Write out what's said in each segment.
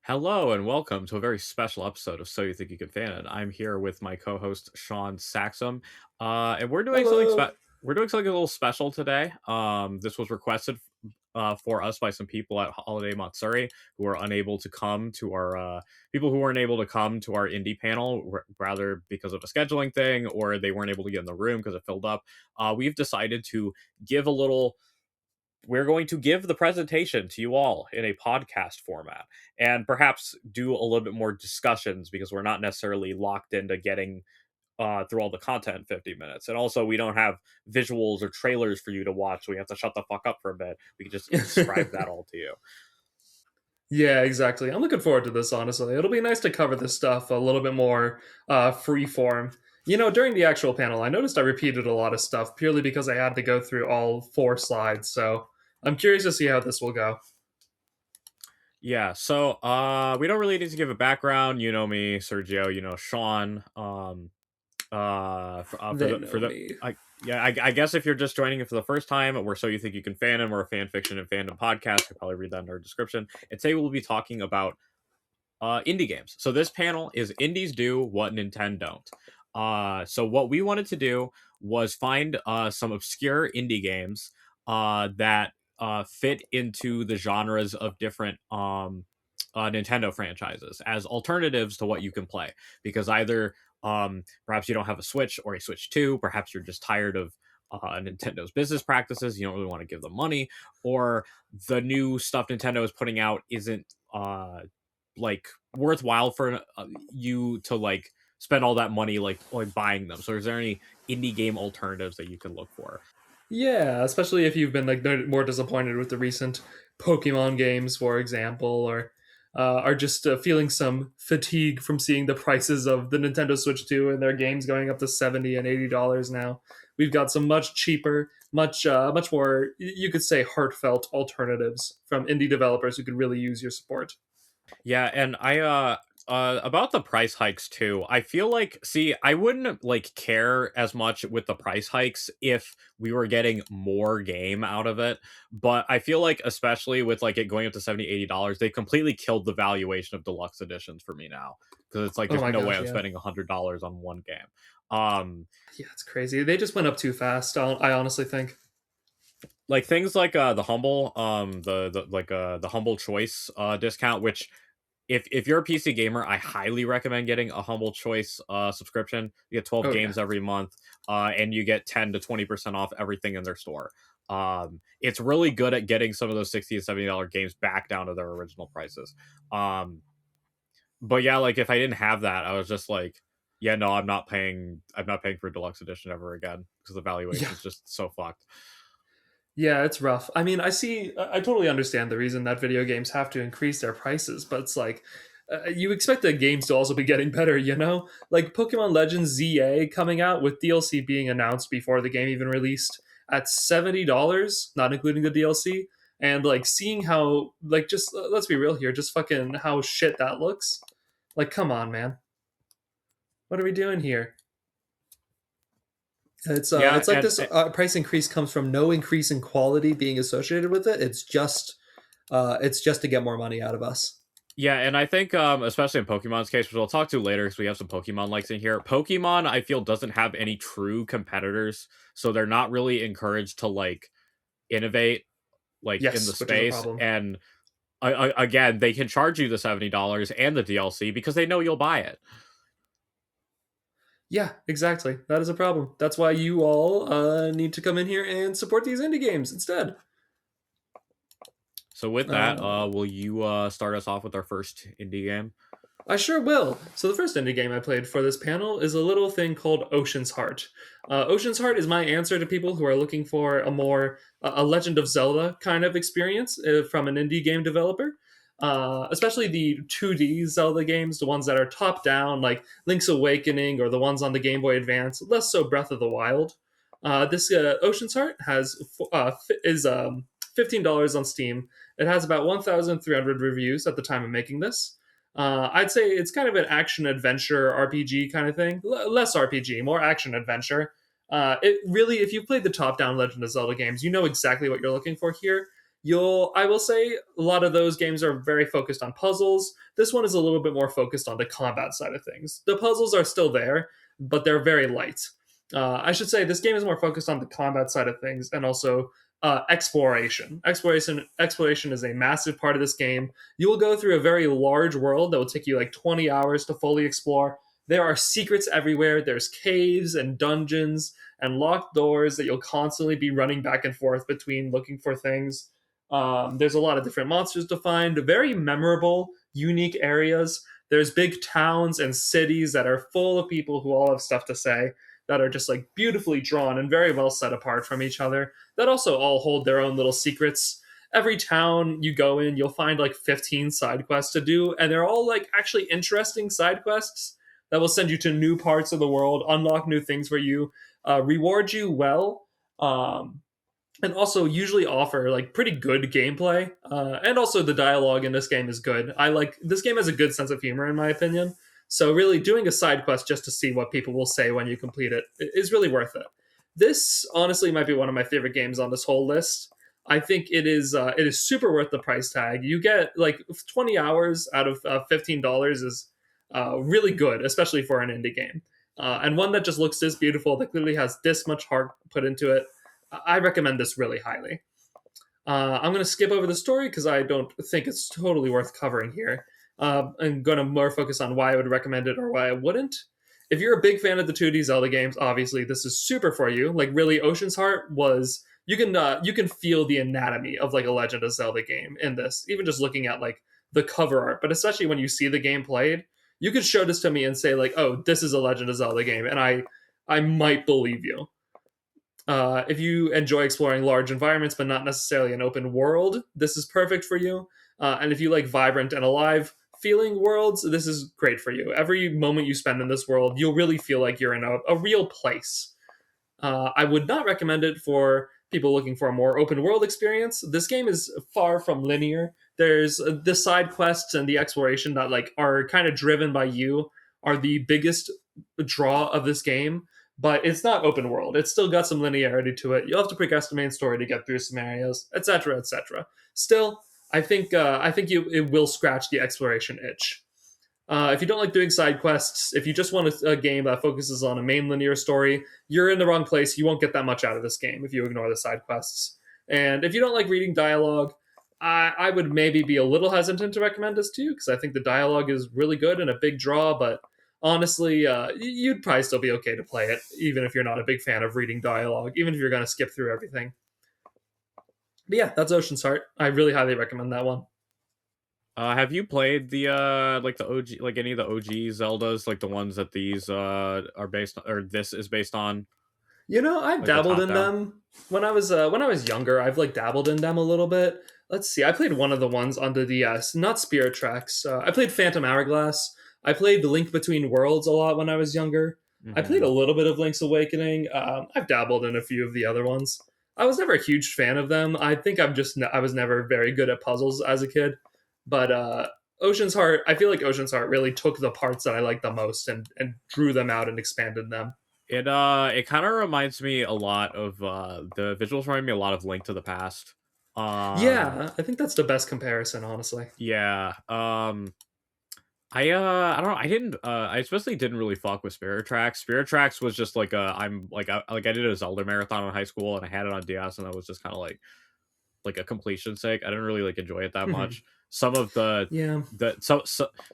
Hello and welcome to a very special episode of So You Think You Can Fan It. I'm here with my co-host Sean Saxum, and Hello. we're doing something a little special today. This was requested for us by some people at Holiday Matsuri who were unable to come to our people who weren't able to come to our indie panel, rather because of a scheduling thing, or they weren't able to get in the room because it filled up. We've decided to give a little we're going to give the presentation to you all in a podcast format and perhaps do a little bit more discussions because we're not necessarily locked into getting through all the content in 50 minutes. And also, we don't have visuals or trailers for you to watch, so we have to shut the fuck up for a bit. We can just describe that all to you. Yeah, exactly. I'm looking forward to this, honestly. It'll be nice to cover this stuff a little bit more free form. During the actual panel, I noticed I repeated a lot of stuff purely because I had to go through all four slides. So I'm curious to see how this will go. Yeah, so we don't really need to give a background. You know me, Sergio. You know Sean. For They the know me. I guess if you're just joining it for the first time, we're So You Think You Can Fan It. We're a fan fiction and fandom podcast. You'll probably read that in our description. And today we'll be talking about indie games. So this panel is Indies Do What Nintendo Don't. So what we wanted to do was find some obscure indie games that fit into the genres of different Nintendo franchises as alternatives to what you can play. Because either perhaps you don't have a Switch or a Switch 2, perhaps you're just tired of Nintendo's business practices, you don't really want to give them money, or the new stuff Nintendo is putting out isn't like worthwhile for you to like spend all that money like buying them. So is there any indie game alternatives that you can look for? Yeah, especially if you've been like more disappointed with the recent Pokemon games, for example, or are just feeling some fatigue from seeing the prices of the Nintendo Switch 2 and their games going up to $70 and $80 now. We've got some much cheaper, much more you could say heartfelt alternatives from indie developers who could really use your support. Yeah, and I about the price hikes too. I feel like, see, I wouldn't like care as much with the price hikes if we were getting more game out of it, but I feel like especially with like it going up to 70 $80, they completely killed the valuation of deluxe editions for me now because it's like Oh there's my no way gosh, I'm yeah. spending $100 on one game. Um Yeah, it's crazy. They just went up too fast, I honestly think. like things like the humble the humble choice discount, which if you're a PC gamer, I highly recommend getting a Humble Choice subscription. You get 12 Oh yeah. games every month, and you get 10 to 20% off everything in their store. It's really good at getting some of those $60 to $70 games back down to their original prices. Um, but yeah, like if I didn't have that, I was just like, yeah, no, I'm not paying. I'm not paying for a deluxe edition ever again because the valuation Yeah. is just so fucked. Yeah, it's rough. I mean, I totally understand the reason that video games have to increase their prices, but it's like, you expect the games to also be getting better, you know? Like Pokemon Legends ZA coming out with DLC being announced before the game even released at $70, not including the DLC. And like seeing how, like, just let's be real here, just fucking how shit that looks. Like, come on, man. What are we doing here? Yeah, It's like this price increase comes from no increase in quality being associated with it. It's just to get more money out of us. Yeah, and I think especially in Pokemon's case, which we'll talk to later because we have some Pokemon likes in here. Pokemon, I feel, doesn't have any true competitors, so they're not really encouraged to like innovate like in the Yes, which is a space. problem. And again, they can charge you the $70 and the DLC because they know you'll buy it. Yeah, exactly. That is a problem. That's why you all need to come in here and support these indie games instead. So with that, Uh, will you start us off with our first indie game? I sure will. So the first indie game I played for this panel is a little thing called Ocean's Heart. Ocean's Heart is my answer to people who are looking for a Legend of Zelda kind of experience from an indie game developer. Especially the 2D Zelda games, the ones that are top down, like Link's Awakening, or the ones on the Game Boy Advance, less so Breath of the Wild. This Ocean's Heart is $15 on Steam. It has about 1,300 reviews at the time of making this. I'd say it's kind of an action adventure RPG kind of thing. Less RPG, more action adventure. It really, if you've played the top down Legend of Zelda games, you know exactly what you're looking for here. I will say a lot of those games are very focused on puzzles. This one is a little bit more focused on the combat side of things. The puzzles are still there, but they're very light. I should say this game is more focused on the combat side of things and also exploration. Exploration is a massive part of this game. You will go through a very large world that will take you like 20 hours to fully explore. There are secrets everywhere. There's caves and dungeons and locked doors that you'll constantly be running back and forth between looking for things. There's a lot of different monsters to find, very memorable, unique areas. There's big towns and cities that are full of people who all have stuff to say, that are just like beautifully drawn and very well set apart from each other, that also all hold their own little secrets. Every town you go in, you'll find like 15 side quests to do, and they're all like actually interesting side quests that will send you to new parts of the world, unlock new things for you, reward you well, and also usually offer like pretty good gameplay. And also the dialogue in this game is good. This game has a good sense of humor in my opinion. So really doing a side quest just to see what people will say when you complete it is really worth it. This honestly might be one of my favorite games on this whole list. I think it is super worth the price tag. You get like 20 hours out of $15 is really good, especially for an indie game. And one that just looks this beautiful, that clearly has this much heart put into it. I recommend this really highly. I'm going to skip over the story because I don't think it's totally worth covering here. I'm going to more focus on why I would recommend it or why I wouldn't. If you're a big fan of the 2D Zelda games, obviously this is super for you. Like really, Ocean's Heart was you can feel the anatomy of like a Legend of Zelda game in this, even just looking at like the cover art. But especially when you see the game played, you could show this to me and say like, "Oh, this is a Legend of Zelda game," and I might believe you. If you enjoy exploring large environments but not necessarily an open world, this is perfect for you. And if you like vibrant and alive feeling worlds, this is great for you. Every moment you spend in this world, you'll really feel like you're in a real place. I would not recommend it for people looking for a more open world experience. This game is far from linear. There's the side quests and the exploration that like are kind of driven by you are the biggest draw of this game, but it's not open world. It's still got some linearity to it. You'll have to progress the main story to get through some areas, etc., etc. Still, I think it will scratch the exploration itch. If you don't like doing side quests, if you just want a game that focuses on a main linear story, you're in the wrong place. You won't get that much out of this game if you ignore the side quests. And if you don't like reading dialogue, I would maybe be a little hesitant to recommend this to you because I think the dialogue is really good and a big draw, but honestly, you'd probably still be okay to play it, even if you're not a big fan of reading dialogue, even if you're going to skip through everything. But yeah, that's Ocean's Heart. I really highly recommend that one. Have you played the like the OG, like any of the OG Zeldas, like the ones that these are based on, or this is based on? You know, I've Like the dabbled in top-down? them when I was younger. I've like dabbled in them a little bit. Let's see. I played one of the ones on the DS, not Spirit Tracks. I played Phantom Hourglass. I played The Link Between Worlds a lot when I was younger. I played a little bit of Link's Awakening. I've dabbled in a few of the other ones. I was never a huge fan of them. I think I was never very good at puzzles as a kid. But Ocean's Heart, I feel like Ocean's Heart really took the parts that I liked the most and drew them out and expanded them. It kind of reminds me a lot of the visuals remind me a lot of Link to the Past. Yeah, I think that's the best comparison, honestly. Yeah. I don't know. I especially didn't really fuck with Spirit Tracks. Spirit Tracks was just like I did a Zelda marathon in high school and I had it on DS and I was just kind of like a completion sake. I didn't really like enjoy it that much. Some of the Yeah.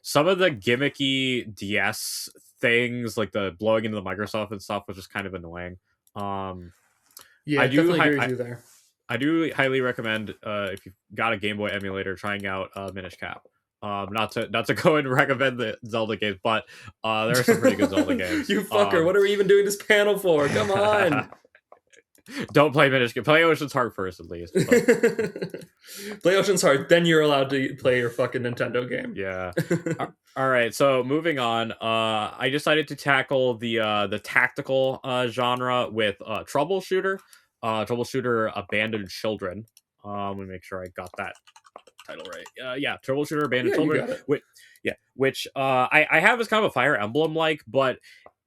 some of the gimmicky DS things, like the blowing into the Microsoft and stuff, was just kind of annoying. Yeah, I I do definitely agree with you there. I do highly recommend if you've got a Game Boy emulator, trying out Minish Cap. Not to go and recommend the Zelda games, but there are some pretty good Zelda games. You fucker, what are we even doing this panel for? Come on. Don't play Minish Cap. Play Ocean's Heart first, at least. Play Ocean's Heart, then you're allowed to play your fucking Nintendo game. Yeah. All right. So moving on, I decided to tackle the tactical genre with Troubleshooter. Troubleshooter Abandoned Children. Let me make sure I got that title right. Yeah, Troubleshooter Abandoned Children. Which I have as kind of a Fire Emblem like, but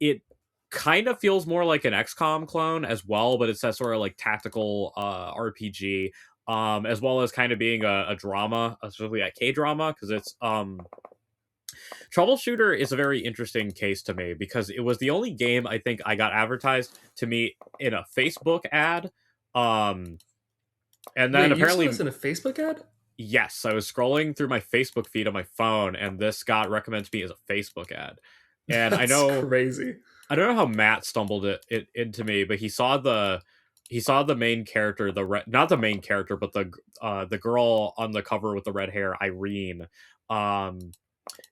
it kind of feels more like an XCOM clone as well, but it's that sort of like tactical RPG. as well as kind of being a drama, especially a K-drama, because it's Troubleshooter is a very interesting case to me because it was the only game I think I got advertised to me in a Facebook ad. Um, and then Wait, you saw apparently, this in a Facebook ad? yes, I was scrolling through my Facebook feed on my phone, and this got recommended to me as a Facebook ad. And That's crazy. I don't know how Matt stumbled it into me, but he saw the main character, not the main character, but the girl on the cover with the red hair, Irene, um,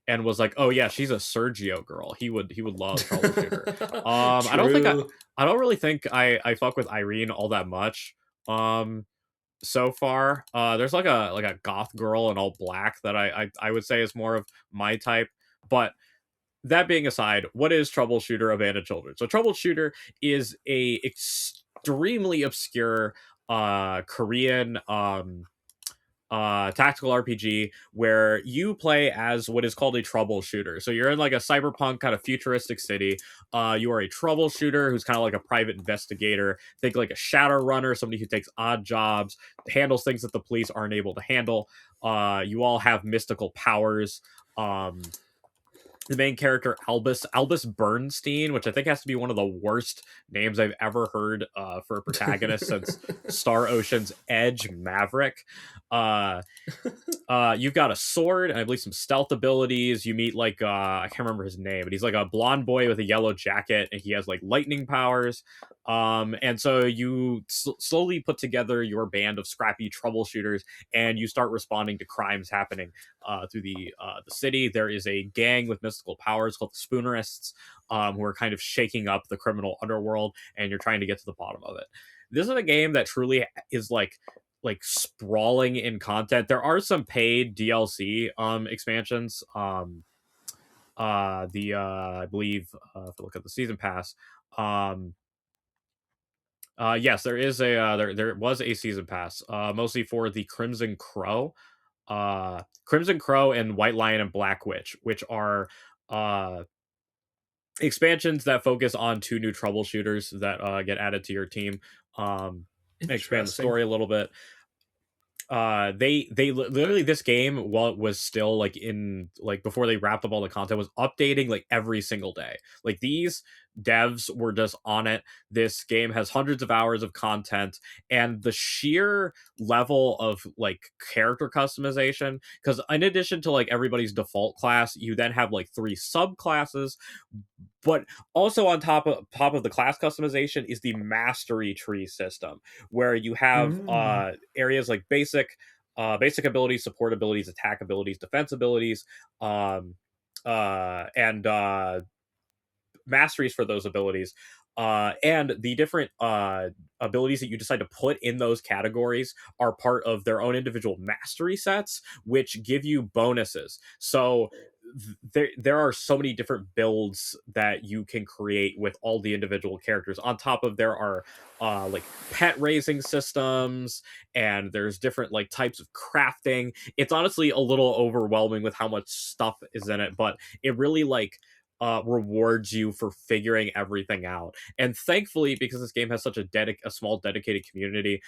and was like, "Oh yeah, she's a Sergio girl. He would love Troubleshooter." True. I don't really think I fuck with Irene all that much. So far, there's like a goth girl in all black that I would say is more of my type, but that being aside, what is Troubleshooter Abandoned Children? So Troubleshooter is a extremely obscure Korean tactical RPG where you play as what is called a troubleshooter. So you're in like a cyberpunk kind of futuristic city. You are a troubleshooter who's kind of like a private investigator. Think like a shadow runner, somebody who takes odd jobs, handles things that the police aren't able to handle. You all have mystical powers. The main character, Albus Bernstein, which I think has to be one of the worst names I've ever heard for a protagonist since Star Ocean's Edge Maverick. Uh, you've got a sword and I believe some stealth abilities. You meet like I can't remember his name, but he's like a blonde boy with a yellow jacket, and he has like lightning powers. And so you slowly put together your band of scrappy troubleshooters, and you start responding to crimes happening through the city. There is a gang with mystical powers called the Spoonerists, who are kind of shaking up the criminal underworld, and you're trying to get to the bottom of it. This is a game that truly is like sprawling in content. There are some paid DLC expansions. I believe if you look at the season pass, um yes, there is there was a season pass, mostly for the Crimson Crow and White Lion and Black Witch, which are uh expansions that focus on two new troubleshooters that get added to your team. Expand the Interesting. story a little bit. Literally, this game, while it was still like in like before they wrapped up all the content, was updating like every single day. Like these devs were just on it. This game has hundreds of hours of content, and the sheer level of like character customization, because in addition to like everybody's default class, you then have like three subclasses, but also on top of the class customization is the mastery tree system, where you have Mm. areas like basic abilities, support abilities, attack abilities, defense abilities, and masteries for those abilities. And the different abilities that you decide to put in those categories are part of their own individual mastery sets, which give you bonuses. So there are so many different builds that you can create with all the individual characters. On top of, there are like pet raising systems, and there's different like types of crafting. It's honestly a little overwhelming with how much stuff is in it, but it really like rewards you for figuring everything out. And thankfully, because this game has such a small dedicated community,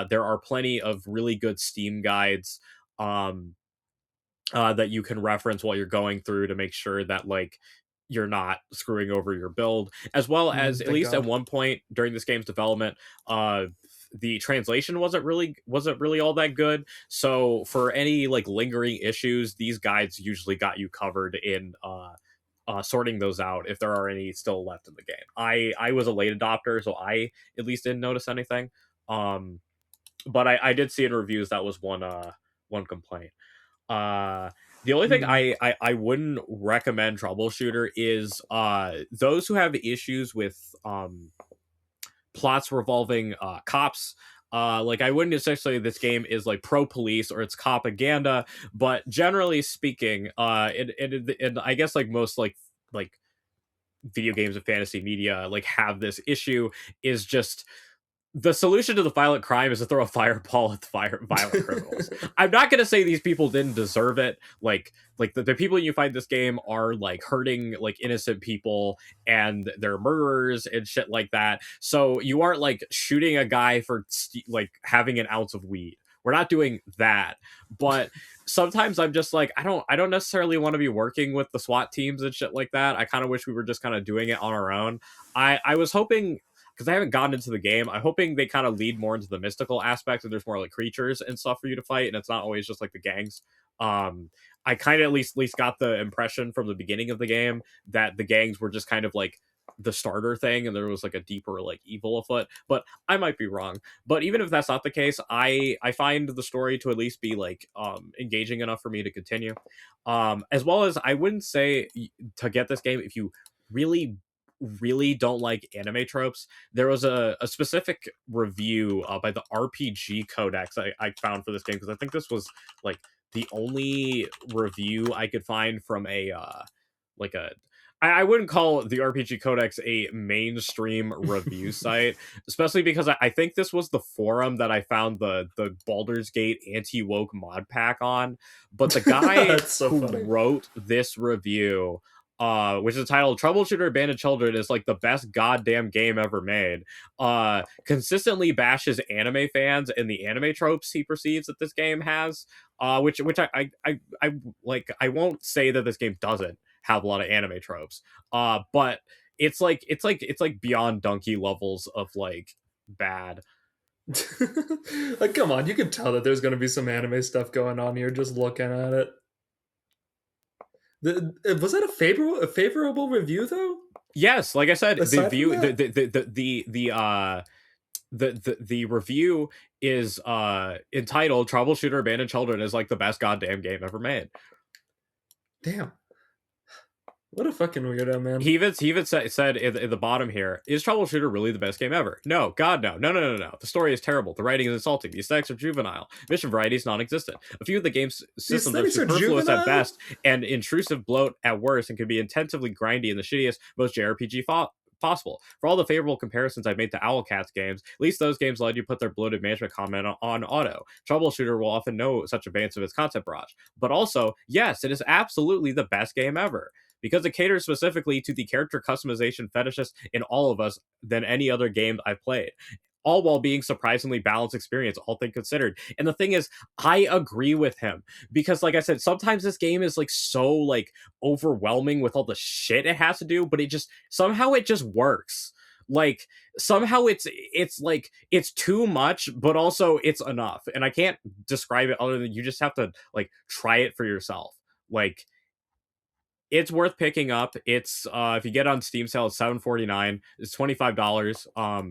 there are plenty of really good Steam guides um, that you can reference while you're going through to make sure that like you're not screwing over your build, as well as at Thank least at God. one point during this game's development, the translation wasn't really all that good. So for any like lingering issues, these guides usually got you covered in sorting those out if there are any still left in the game. I was a late adopter, so I at least didn't notice anything. Um, but I did see in reviews that was one complaint. Uh, the only thing Mm. I wouldn't recommend Troubleshooter is those who have issues with plots revolving cops. Like I wouldn't necessarily say this game is like pro police or it's propaganda, but generally speaking, and I guess like most like video games and fantasy media like have this issue, is just the solution to the violent crime is to throw a fireball at the violent criminals. I'm not going to say these people didn't deserve it. Like the people you find this game are like hurting like innocent people, and they're murderers and shit like that. So you aren't like shooting a guy for like having an ounce of weed, we're not doing that. But sometimes I'm just like, I don't necessarily want to be working with the SWAT teams and shit like that. I kind of wish we were just kind of doing it on our own. I was hoping, because I haven't gotten into the game, I'm hoping they kind of lead more into the mystical aspect, and there's more like creatures and stuff for you to fight, and it's not always just like the gangs. I kind of at least got the impression from the beginning of the game that the gangs were just kind of like the starter thing, and there was like a deeper like evil afoot. But I might be wrong. But even if that's not the case, I find the story to at least be like engaging enough for me to continue. As well as, I wouldn't say to get this game if you really don't like anime tropes. There was a specific review by the RPG Codex I found for this game, because I think this was like the only review I could find from a like a I wouldn't call the RPG Codex a mainstream review site, especially because I think this was the forum that I found the Baldur's Gate anti-woke mod pack on. But the guy That's so who funny. wrote this review, which is titled "Troubleshooter Abandoned Children is like the best goddamn game ever made," consistently bashes anime fans and the anime tropes he perceives that this game has. Which I like. I won't say that this game doesn't have a lot of anime tropes. But it's like beyond donkey levels of like bad. Like, come on, you can tell that there's going to be some anime stuff going on here just looking at it. Was that a favorable review though? Yes, like I said, the Aside from view that, the review is entitled "Troubleshooter Abandoned Children is like the best goddamn game ever made." damn, what a fucking weirdo, man. He even said in the bottom here, is Troubleshooter really the best game ever? No, God, no. No, no, no, no. The story is terrible. The writing is insulting. The aesthetics are juvenile. Mission variety is non-existent. A few of the game's The systems are aesthetics are superfluous at juvenile. best and intrusive bloat at worst, and can be intensively grindy in the shittiest, most JRPG possible. For all the favorable comparisons I've made to Owlcat's games, at least those games allowed you to put their bloated management comment on auto. Troubleshooter will often know such advance of its content barrage. But also, yes, it is absolutely the best game ever, because it caters specifically to the character customization fetishist in all of us than any other game I've played. All while being surprisingly balanced experience, all things considered. And the thing is, I agree with him, because, like I said, sometimes this game is like so like overwhelming with all the shit it has to do, but it just somehow it just works. Like somehow it's like it's too much, but also it's enough. And I can't describe it other than you just have to like try it for yourself. Like, it's worth picking up. It's if you get on Steam sale, it's $7.49. It's $25.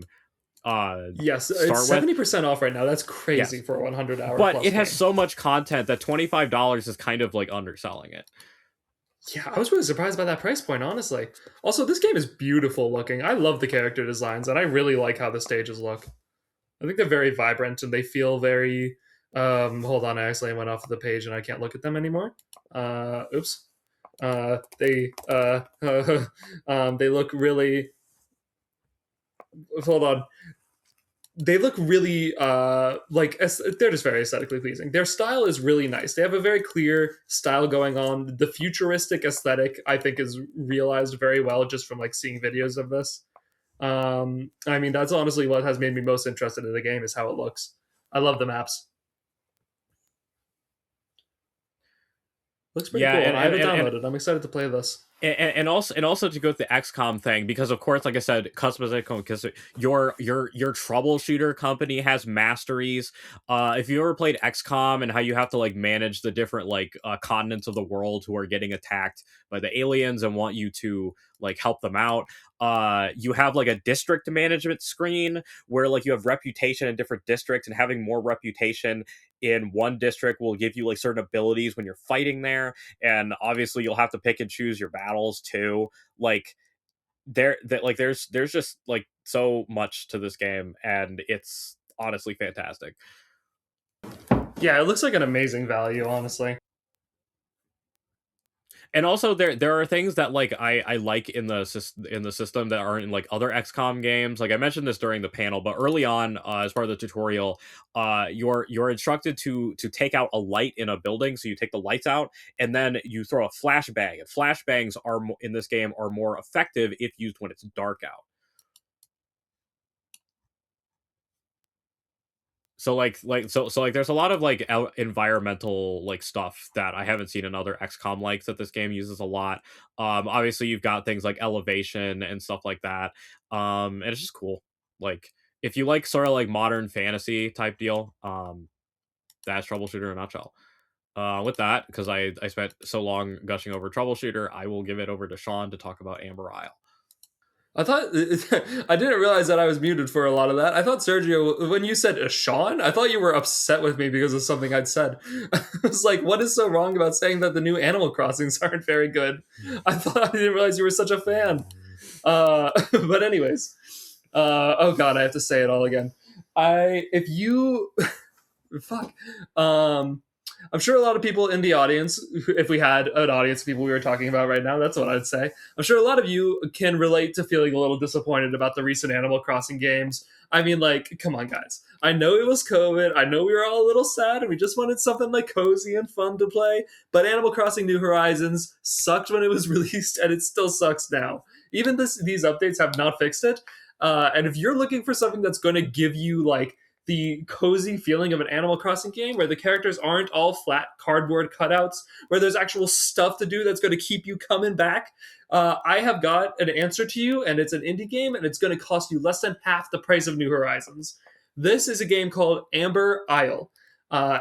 Yes, it's Start with. 70% off right now. That's crazy Yes, for a 100-hour but plus it has game. so much content that $25 is kind of like underselling it. Yeah, I was really surprised by that price point, honestly. Also, this game is beautiful looking. I love the character designs, and I really like how the stages look. I think they're very vibrant and they feel very. Hold on, I accidentally went off of the page and I can't look at them anymore. Oops. They they look really. Hold on. They look really they're just very aesthetically pleasing. Their style is really nice. They have a very clear style going on. The futuristic aesthetic, I think, is realized very well just from like seeing videos of this. I mean, that's honestly what has made me most interested in the game is how it looks. I love the maps. Looks pretty Yeah, cool. and I have and it and, and downloaded. I'm excited to play this. and also to go with the XCOM thing, because of course, like I said, customization, because your troubleshooter company has masteries. If you ever played XCOM and how you have to like manage the different like continents of the world who are getting attacked by the aliens and want you to like help them out, you have like a district management screen where like you have reputation in different districts, and having more reputation in one district will give you like certain abilities when you're fighting there. And obviously you'll have to pick and choose your battles too. Like there's just like so much to this game, and it's honestly fantastic. Yeah, it looks like an amazing value, honestly. And also there are things that like I like in the system that aren't in like other XCOM games. Like I mentioned this during the panel, but early on, as part of the tutorial, you're instructed to take out a light in a building. So you take the lights out, and then you throw a flashbang. And flashbangs are in this game are more effective if used when it's dark out. So there's a lot of like environmental like stuff that I haven't seen in other XCOM likes that this game uses a lot. Obviously you've got things like elevation and stuff like that. And it's just cool. Like if you like sort of like modern fantasy type deal, that's Troubleshooter in a nutshell. With that, because I spent so long gushing over Troubleshooter, I will give it over to Sean to talk about Amber Isle. I thought I didn't realize that I was muted for a lot of that. I thought Sergio, when you said Shaun, I thought you were upset with me because of something I'd said. I was like, "What is so wrong about saying that the new Animal Crossings aren't very good?" I didn't realize you were such a fan. But anyways, oh god, I have to say it all again. If you, fuck, I'm sure a lot of people in the audience, if we had an audience of people we were talking about right now, that's what I'd say. I'm sure a lot of you can relate to feeling a little disappointed about the recent Animal Crossing games. I mean, like, come on, guys. I know it was COVID. I know we were all a little sad and we just wanted something like cozy and fun to play. But Animal Crossing New Horizons sucked when it was released and it still sucks now. Even these updates have not fixed it. And if you're looking for something that's going to give you, like, the cozy feeling of an Animal Crossing game where the characters aren't all flat cardboard cutouts, where there's actual stuff to do that's going to keep you coming back, I have got an answer to you, and it's an indie game, and it's going to cost you less than half the price of New Horizons. This is a game called Amber Isle.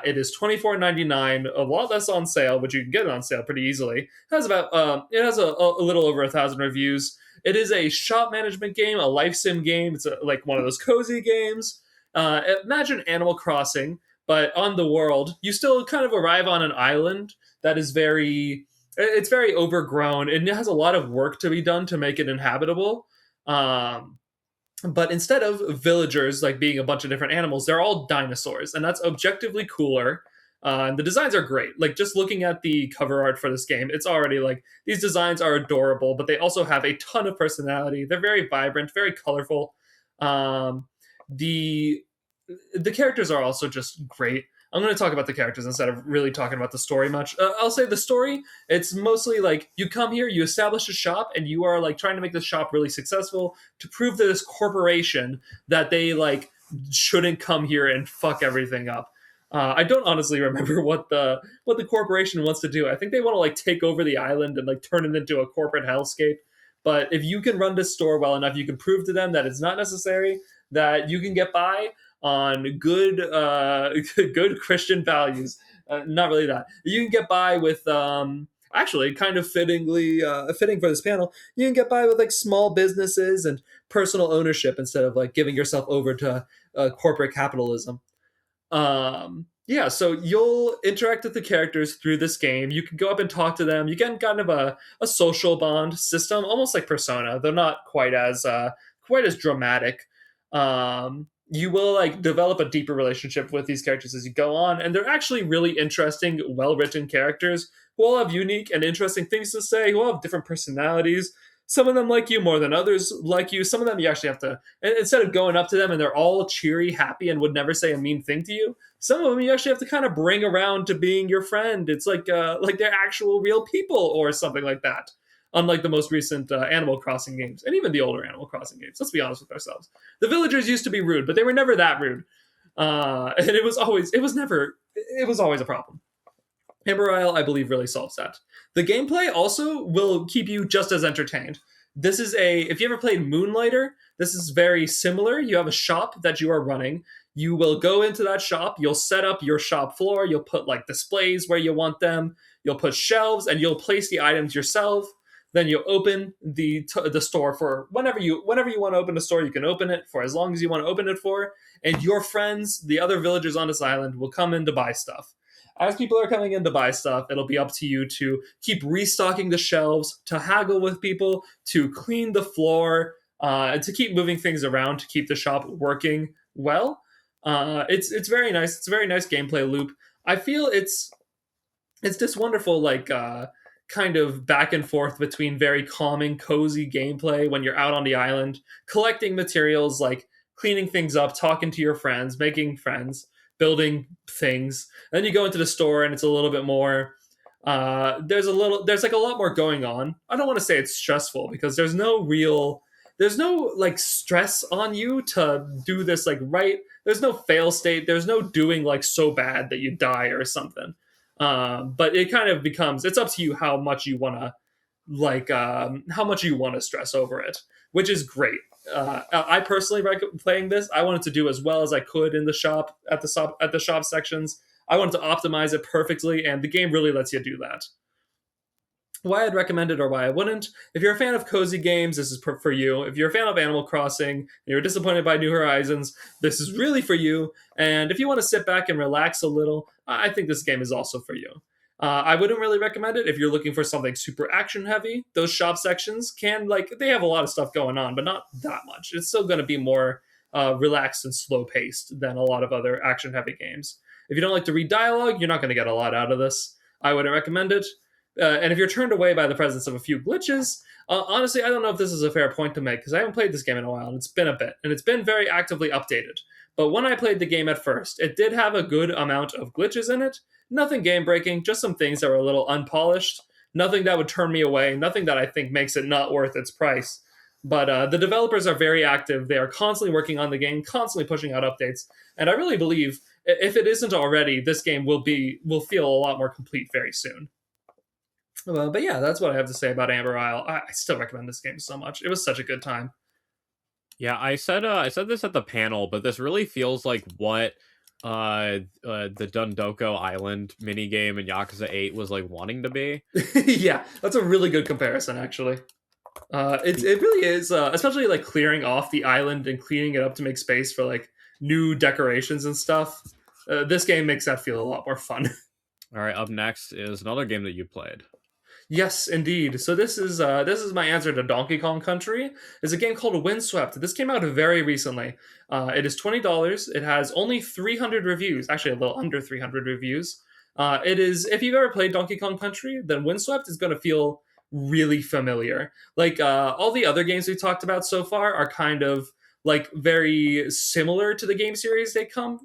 It is $24.99. Well, that's on sale, but you can get it on sale pretty easily. It has a little over 1,000 reviews. It is a shop management game, a life sim game. It's like one of those cozy games. Imagine Animal Crossing, but on the world, you still kind of arrive on an island that is it's very overgrown, and it has a lot of work to be done to make it inhabitable. But instead of villagers like being a bunch of different animals, they're all dinosaurs, and that's objectively cooler. And the designs are great. Like, just looking at the cover art for this game, it's already like, these designs are adorable, but they also have a ton of personality. They're very vibrant, very colorful. The characters are also just great. I'm going to talk about the characters instead of really talking about the story much. I'll say the story, it's mostly like, you come here, you establish a shop, and you are like trying to make the shop really successful to prove to this corporation that they like shouldn't come here and fuck everything up. I don't honestly remember what the corporation wants to do. I think they want to like take over the island and like turn it into a corporate hellscape. But if you can run this store well enough, you can prove to them that it's not necessary, that you can get by on good good Christian values. Not really that. You can get by with actually kind of fitting for this panel. You can get by with like small businesses and personal ownership instead of like giving yourself over to corporate capitalism. Yeah, so you'll interact with the characters through this game. You can go up and talk to them. You get kind of a social bond system, almost like Persona. They're not quite as dramatic. You will like develop a deeper relationship with these characters as you go on, and they're actually really interesting, well-written characters who all have unique and interesting things to say, who all have different personalities. Some of them like you more than others like you. Some of them you actually have to, instead of going up to them and they're all cheery, happy, and would never say a mean thing to you, some of them you actually have to kind of bring around to being your friend. It's like they're actual real people or something like that. Unlike the most recent Animal Crossing games, and even the older Animal Crossing games. Let's be honest with ourselves. The villagers used to be rude, but they were never that rude. And it was always a problem. Amber Isle, I believe, really solves that. The gameplay also will keep you just as entertained. If you ever played Moonlighter, this is very similar. You have a shop that you are running. You will go into that shop, you'll set up your shop floor, you'll put like displays where you want them, you'll put shelves, and you'll place the items yourself. Then you open the store for whenever you want to open a store, you can open it for as long as you want to open it for. And your friends, the other villagers on this island, will come in to buy stuff. As people are coming in to buy stuff, it'll be up to you to keep restocking the shelves, to haggle with people, to clean the floor, and to keep moving things around to keep the shop working well. It's very nice. It's a very nice gameplay loop. I feel it's this wonderful kind of back and forth between very calming, cozy gameplay when you're out on the island, collecting materials, like cleaning things up, talking to your friends, making friends, building things. And then you go into the store and it's a little bit more, there's like a lot more going on. I don't want to say it's stressful because there's no real there's no like stress on you to do this like right. There's no fail state. There's no doing like so bad that you die or something. But it kind of becomes, it's up to you how much you want to how much you want to stress over it, which is great. I personally recommend playing this. I wanted to do as well as I could in the shop at the shop sections. I wanted to optimize it perfectly, and the game really lets you do that. Why I'd recommend it or why I wouldn't. If you're a fan of cozy games, this is for you. If you're a fan of Animal Crossing and you're disappointed by New Horizons, this is really for you. And if you want to sit back and relax a little, I think this game is also for you. I wouldn't really recommend it if you're looking for something super action heavy. Those shop sections they have a lot of stuff going on, but not that much. It's still going to be more relaxed and slow paced than a lot of other action heavy games. If you don't like to read dialogue, you're not going to get a lot out of this. I wouldn't recommend it. And if you're turned away by the presence of a few glitches, honestly, I don't know if this is a fair point to make because I haven't played this game in a while and it's been a bit, and it's been very actively updated. But when I played the game at first, it did have a good amount of glitches in it. Nothing game breaking, just some things that were a little unpolished. Nothing that would turn me away. Nothing that I think makes it not worth its price. But the developers are very active. They are constantly working on the game, constantly pushing out updates. And I really believe if it isn't already, this game will feel a lot more complete very soon. But yeah, that's what I have to say about Amber Isle. I still recommend this game so much. It was such a good time. Yeah, I said this at the panel, but this really feels like what the Dundoko Island minigame in Yakuza 8 was like wanting to be. Yeah, that's a really good comparison, actually. It really is, especially like clearing off the island and cleaning it up to make space for like new decorations and stuff. This game makes that feel a lot more fun. All right, up next is another game that you played. Yes, indeed. So this is my answer to Donkey Kong Country. It's a game called Windswept. This came out very recently. It is $20. It has only 300 reviews, actually a little under 300 reviews. It is, if you've ever played Donkey Kong Country, then Windswept is going to feel really familiar. Like all the other games we've talked about so far are kind of like very similar to the game series they come.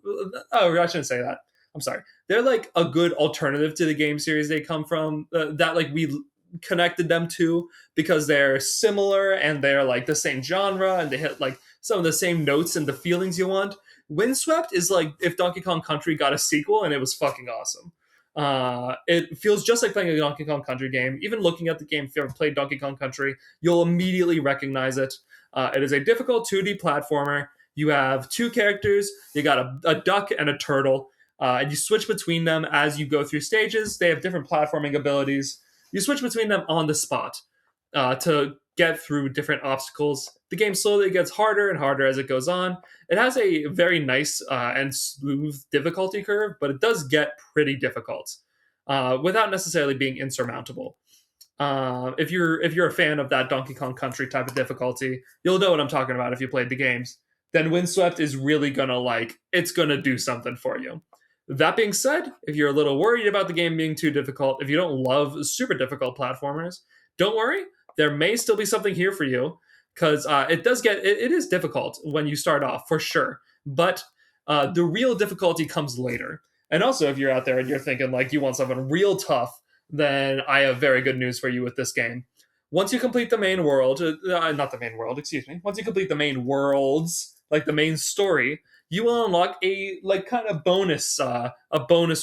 Oh, I shouldn't say that. I'm sorry. They're like a good alternative to the game series they come from that like we connected them to because they're similar and they're like the same genre and they hit like some of the same notes and the feelings you want. Windswept is like if Donkey Kong Country got a sequel and it was fucking awesome. It feels just like playing a Donkey Kong Country game. Even looking at the game, if you ever played Donkey Kong Country, you'll immediately recognize it. It is a difficult 2D platformer. You have two characters. You got a duck and a turtle. And you switch between them as you go through stages. They have different platforming abilities. You switch between them on the spot to get through different obstacles. The game slowly gets harder and harder as it goes on. It has a very nice and smooth difficulty curve, but it does get pretty difficult without necessarily being insurmountable. If you're a fan of that Donkey Kong Country type of difficulty, you'll know what I'm talking about if you played the games. Then Windswept is really it's gonna do something for you. That being said, if you're a little worried about the game being too difficult, if you don't love super difficult platformers, don't worry. There may still be something here for you because it is difficult when you start off for sure. But the real difficulty comes later. And also, if you're out there and you're thinking like you want something real tough, then I have very good news for you with this game. Once you complete the main world, not the main world, excuse me. Once you complete the main worlds, like the main story, you will unlock a bonus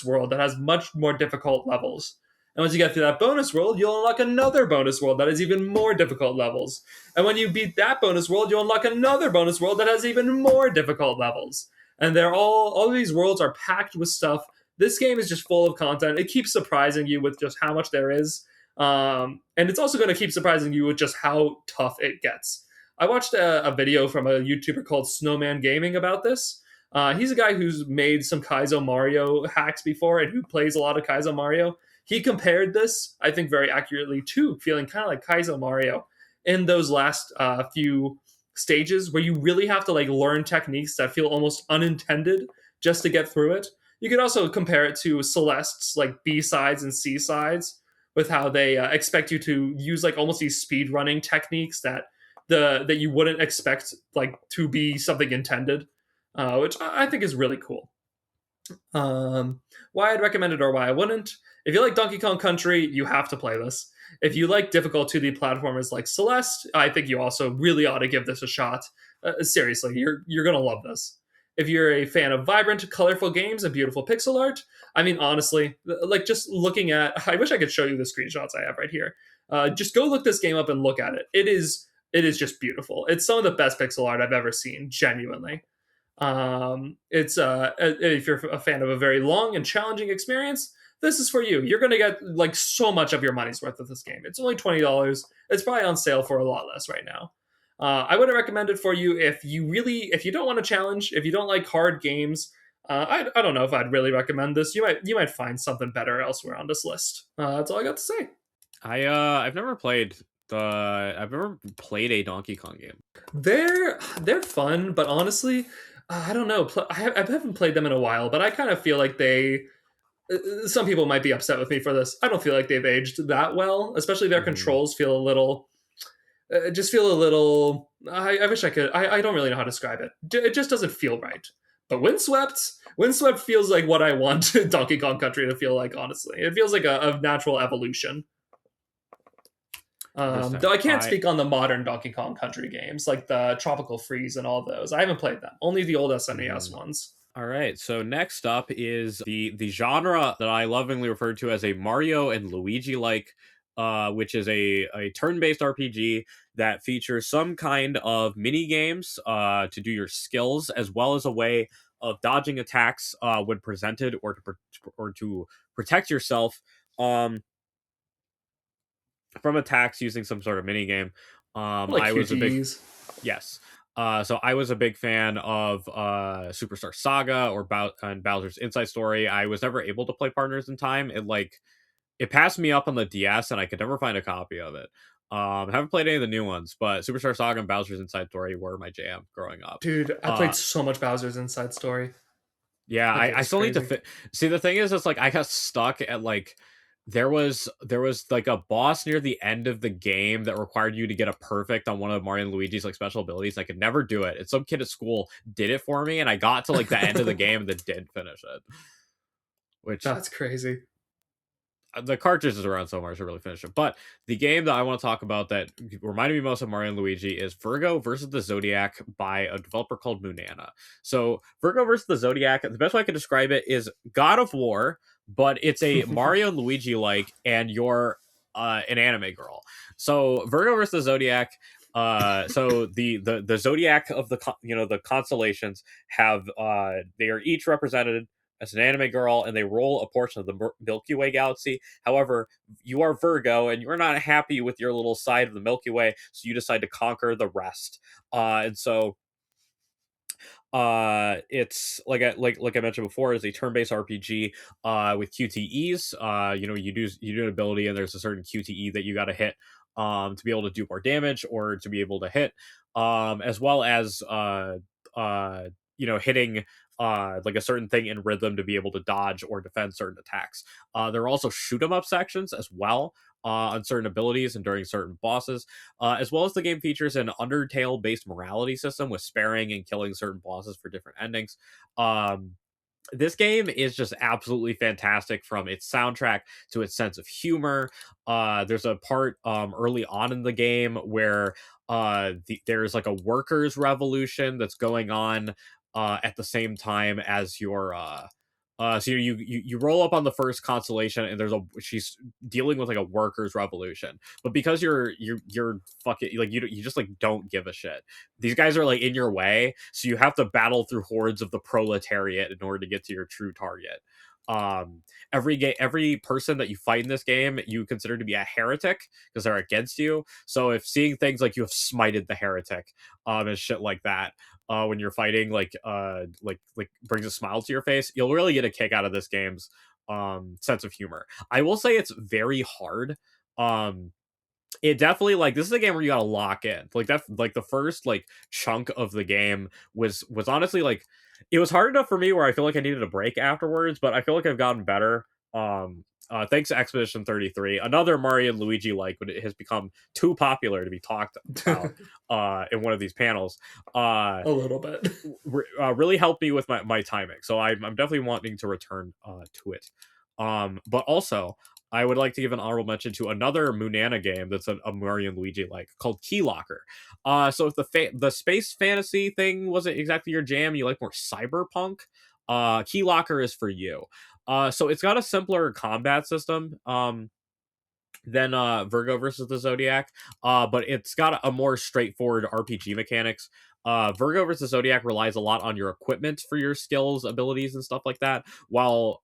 world that has much more difficult levels. And once you get through that bonus world, you'll unlock another bonus world that has even more difficult levels. And when you beat that bonus world, you'll unlock another bonus world that has even more difficult levels. And they're all of these worlds are packed with stuff. This game is just full of content. It keeps surprising you with just how much there is. And it's also going to keep surprising you with just how tough it gets. I watched a video from a YouTuber called Snowman Gaming about this. He's a guy who's made some Kaizo Mario hacks before and who plays a lot of Kaizo Mario. He compared this, I think very accurately, to feeling kind of like Kaizo Mario in those last few stages where you really have to learn techniques that feel almost unintended just to get through it. You could also compare it to Celeste's B-sides and C-sides with how they expect you to use almost these speed running techniques that you wouldn't expect to be something intended, which I think is really cool. Why I'd recommend it or why I wouldn't. If you like Donkey Kong Country, you have to play this. If you like difficult 2D platformers like Celeste, I think you also really ought to give this a shot. Seriously, you're gonna love this. If you're a fan of vibrant, colorful games and beautiful pixel art, I mean, honestly, like just looking at, I wish I could show you the screenshots I have right here. Just go look this game up and look at it. It is just beautiful. It's some of the best pixel art I've ever seen, genuinely. It's if you're a fan of a very long and challenging experience, this is for you. You're gonna get like so much of your money's worth of this game. It's only $20. It's probably on sale for a lot less right now. I wouldn't recommend it for you if you don't want a challenge, if you don't like hard games. I don't know if I'd really recommend this. You might find something better elsewhere on this list. That's all I got to say. I've never played a Donkey Kong game. They're fun, but honestly, I don't know. I haven't played them in a while, but I kind of feel like some people might be upset with me for this. I don't feel like they've aged that well, especially their controls feel a little. Just feel a little. I wish I could. I don't really know how to describe it. It just doesn't feel right. But Windswept feels like what I want Donkey Kong Country to feel like. Honestly, it feels like a natural evolution. Though I can't speak on the modern Donkey Kong Country games like the Tropical Freeze and all those. I haven't played them. Only the old SNES ones. All right, so next up is the genre that I lovingly refer to as a Mario and Luigi-like, which is a turn-based RPG that features some kind of mini games to do your skills, as well as a way of dodging attacks when presented, or to protect yourself from attacks using some sort of mini game. Like I was a big QTEs. Yes. So I was a big fan of Superstar Saga and Bowser's Inside Story. I was never able to play Partners in Time. It passed me up on the DS, and I could never find a copy of it. Haven't played any of the new ones, but Superstar Saga and Bowser's Inside Story were my jam growing up. Dude, I played so much Bowser's Inside Story. Yeah, I still need to see. The thing is, it's like I got stuck at like there was like a boss near the end of the game that required you to get a perfect on one of Mario and Luigi's like special abilities. I could never do it, and some kid at school did it for me, and I got to like the end of the game and then didn't finish it. Which That's crazy. The cartridges around so much to really finish it. But the game that I want to talk about that reminded me most of Mario and Luigi is Virgo versus the Zodiac by a developer called Moonana. So Virgo versus the Zodiac, the best way I can describe it is God of War, but it's a Mario and Luigi like, and you're an anime girl. So Virgo versus the Zodiac. So the zodiac of the constellations have they are each represented as an anime girl, and they roll a portion of the Milky Way galaxy. However, you are Virgo, and you're not happy with your little side of the Milky Way, so you decide to conquer the rest. And so it's like I mentioned before, is a turn-based RPG with QTEs. You do an ability, and there's a certain QTE that you got to hit to be able to do more damage or to be able to hit, as well as hitting like a certain thing in rhythm to be able to dodge or defend certain attacks. There are also shoot 'em up sections as well on certain abilities and during certain bosses, as well as the game features an Undertale based morality system with sparing and killing certain bosses for different endings. This game is just absolutely fantastic, from its soundtrack to its sense of humor. There's a part early on in the game where there's like a workers' revolution that's going on at the same time as your so you roll up on the first constellation, and she's dealing with like a workers' revolution, but because you're fucking like you just like don't give a shit. These guys are like in your way, so you have to battle through hordes of the proletariat in order to get to your true target. Every person that you fight in this game you consider to be a heretic because they're against you. So if seeing things like you have smited the heretic and shit like that when you're fighting like brings a smile to your face, you'll really get a kick out of this game's sense of humor. I will say it's very hard. It definitely, like, this is a game where you gotta lock in. Like that, like the first like chunk of the game was honestly like, it was hard enough for me where I feel like I needed a break afterwards, but I feel like I've gotten better. Thanks to Expedition 33, another Mario and Luigi like, but it has become too popular to be talked about in one of these panels. A little bit. Really helped me with my timing, so I'm definitely wanting to return to it. But also, I would like to give an honorable mention to another Moonana game that's a Mario and Luigi like called Key Locker. So if the space fantasy thing wasn't exactly your jam, you like more cyberpunk, Key Locker is for you. So it's got a simpler combat system. Than Virgo versus the Zodiac, but it's got a more straightforward RPG mechanics. Virgo versus Zodiac relies a lot on your equipment for your skills, abilities, and stuff like that, while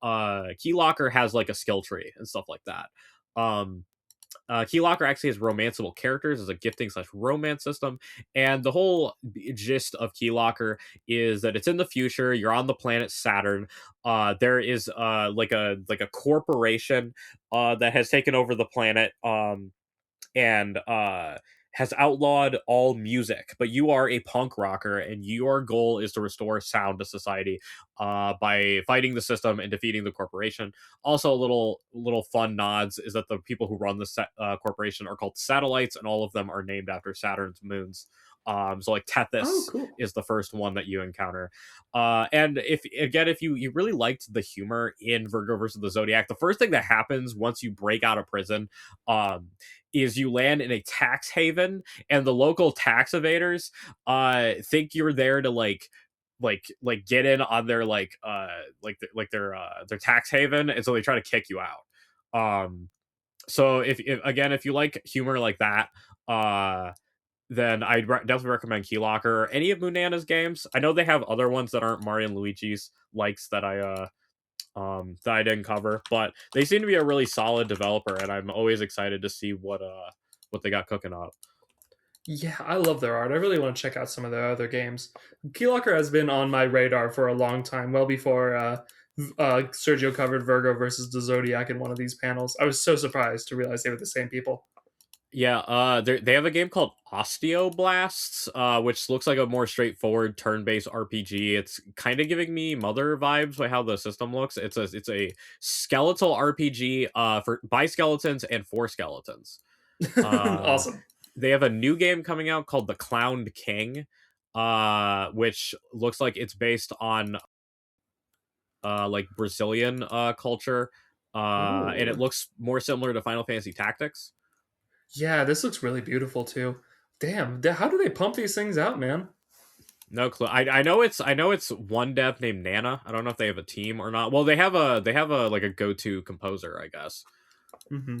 Key Locker has like a skill tree and stuff like that. Um, Key Locker actually has romanceable characters as a gifting slash romance system, and the whole gist of Key Locker is that it's in the future. You're on the planet Saturn. There is like a corporation that has taken over the planet. And has outlawed all music, but you are a punk rocker, and your goal is to restore sound to society by fighting the system and defeating the corporation. Also, little fun nods is that the people who run the corporation are called satellites, and all of them are named after Saturn's moons. So like Oh, Tethys cool. is the first one that you encounter. And if you really liked the humor in Virgo versus the Zodiac, the first thing that happens once you break out of prison, is you land in a tax haven, and the local tax evaders think you're there to like get in on their their tax haven, and so they try to kick you out. So if you like humor like that, then definitely recommend Key Locker or any of Moonana's games. I know they have other ones that aren't Mario and Luigi's likes that I didn't cover, but they seem to be a really solid developer, and I'm always excited to see what they got cooking up. Yeah, I love their art. I really want to check out some of their other games. Keylocker has been on my radar for a long time, well before Sergio covered Virgo versus the Zodiac in one of these panels. I was so surprised to realize they were the same people. Yeah, they have a game called Osteoblasts, which looks like a more straightforward turn-based RPG. It's kind of giving me Mother vibes by how the system looks. It's a skeletal RPG by skeletons and for skeletons. Uh, Awesome. they have a new game coming out called The Clowned King, which looks like it's based on like Brazilian culture, and it Ooh. looks more similar to Final Fantasy Tactics. Yeah, this looks really beautiful too. Damn, how do they pump these things out, man? No clue. I know it's one dev named Nana. I don't know if they have a team or not. Well, they have a like a go to composer, I guess. Hmm.